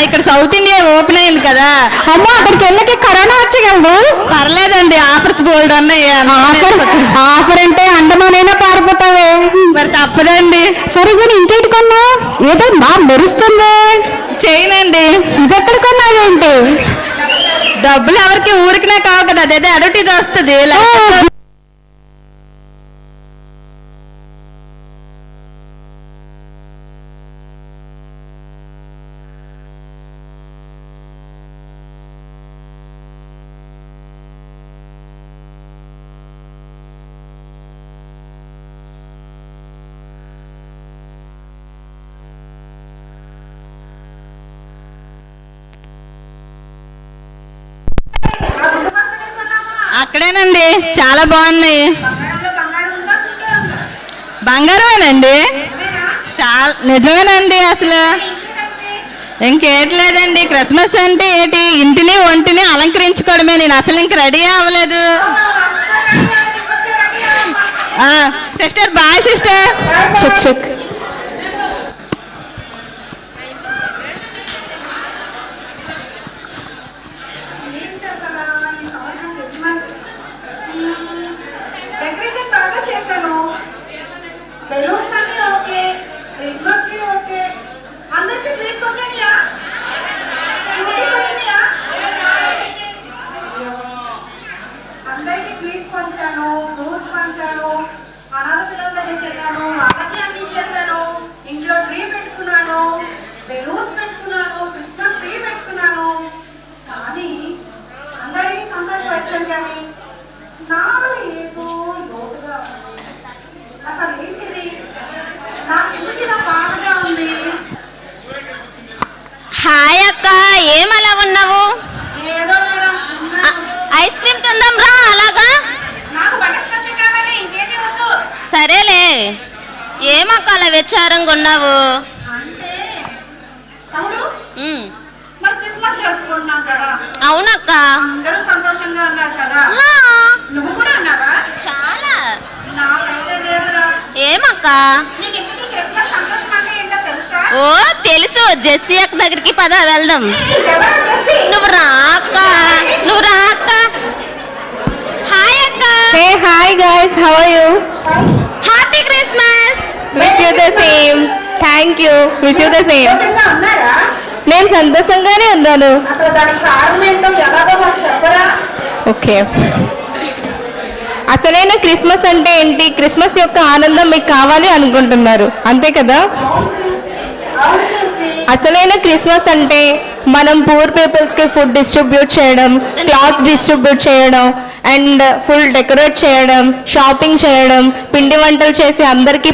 ఇక్కడ సౌత్ ఇండియా ఓపెన్ అయింది కదా. అమ్మా, అక్కడికి వెళ్ళకి కరోనా వచ్చగలదు. పర్లేదండి, ఆఫర్స్ బోల్డ్ ఉన్నాయి. ఆఫర్ అంటే అండమానైనా పారిపోతావే. మరి తప్పదండి. సరే కానీ ఇంకేటి కొన్నావు? ఏదో బాగా మెరుస్తుంది. చేయనండి. ఇది ఎక్కడ కొన్నావేంటి? డబ్బులు ఎవరికి ఊరికినే కావు కదా, అదేదో అడ్వర్టైజ్ వస్తుంది. అక్కడేనండి, చాలా బాగున్నాయి. బంగారమేనండి, చాలా నిజమేనండి. అసలు ఇంకేట్లేదండి, క్రిస్మస్ అంటే ఏంటి, ఇంటిని ఒంటిని అలంకరించుకోవడమే. నేను అసలు ఇంక రెడీ అవ్వలేదు. Sister bye sister. Check check. Hi అక్క, ఏమలా ఉన్నావు? ఐస్ క్రీమ్ తిందాం రా. అలాగా సరేలే. ఏమక్క అలా విచారంగా ఉన్నావు? అవునక్క, చాలా. ఏమక్క? ఓ తెలుసు, జెస్సీ అక్క దగ్గరికి పద వెళ్దాం. నువ్వు రా అక్క, నువ్వు రా అక్క. హాయ్ అక్క. Hey, hi guys, how are you? Happy Christmas. Wish you the same. Thank you. Wish you the same. నేను సంతోషంగానే ఉన్నాను. ఓకే. అసలైన క్రిస్మస్ అంటే ఏంటి? క్రిస్మస్ యొక్క ఆనందం మీకు కావాలి అనుకుంటున్నారు, అంతే కదా? అసలైన క్రిస్మస్ అంటే మనం పూర్ పీపుల్స్కి ఫుడ్ డిస్ట్రిబ్యూట్ చేయడం, క్లాత్ డిస్ట్రిబ్యూట్ చేయడం, అండ్ ఫుల్ డెకరేట్ చేయడం, షాపింగ్ చేయడం, పిండి వంటలు చేసి అందరికీ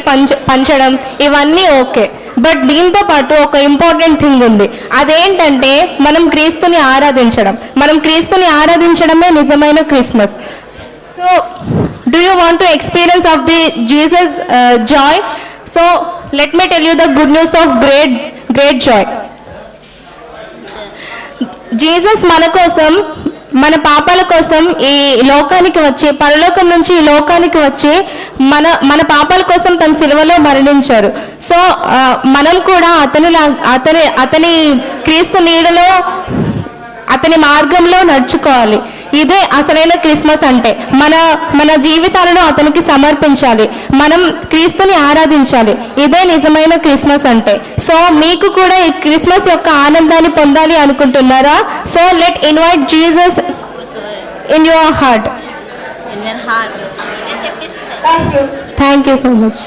పంచడం, ఇవన్నీ ఓకే. బట్ దీంతో పాటు ఒక ఇంపార్టెంట్ థింగ్ ఉంది. అదేంటంటే మనం క్రీస్తుని ఆరాధించడం. మనం క్రీస్తుని ఆరాధించడమే నిజమైన Christmas. So do you want to experience of the Jesus Joy? So let me tell you the good news of great Joy. Jesus మన కోసం, మన పాపాల కోసం ఈ లోకానికి వచ్చి, పరలోకం నుంచి ఈ లోకానికి వచ్చి మన పాపాల కోసం తన సిలువలో మరణించారు. సో మనం కూడా అతని క్రీస్తు నీడలో, అతని మార్గంలో నడుచుకోవాలి. ఇదే అసలైన క్రిస్మస్ అంటే. మన జీవితాలను అతనికి సమర్పించాలి. మనం క్రీస్తుని ఆరాధించాలి. ఇదే నిజమైన క్రిస్మస్ అంటే. సో మీకు కూడా ఈ క్రిస్మస్ యొక్క ఆనందాన్ని పొందాలి అనుకుంటున్నారా? So let invite Jesus in your heart. In your heart. Thank you so much.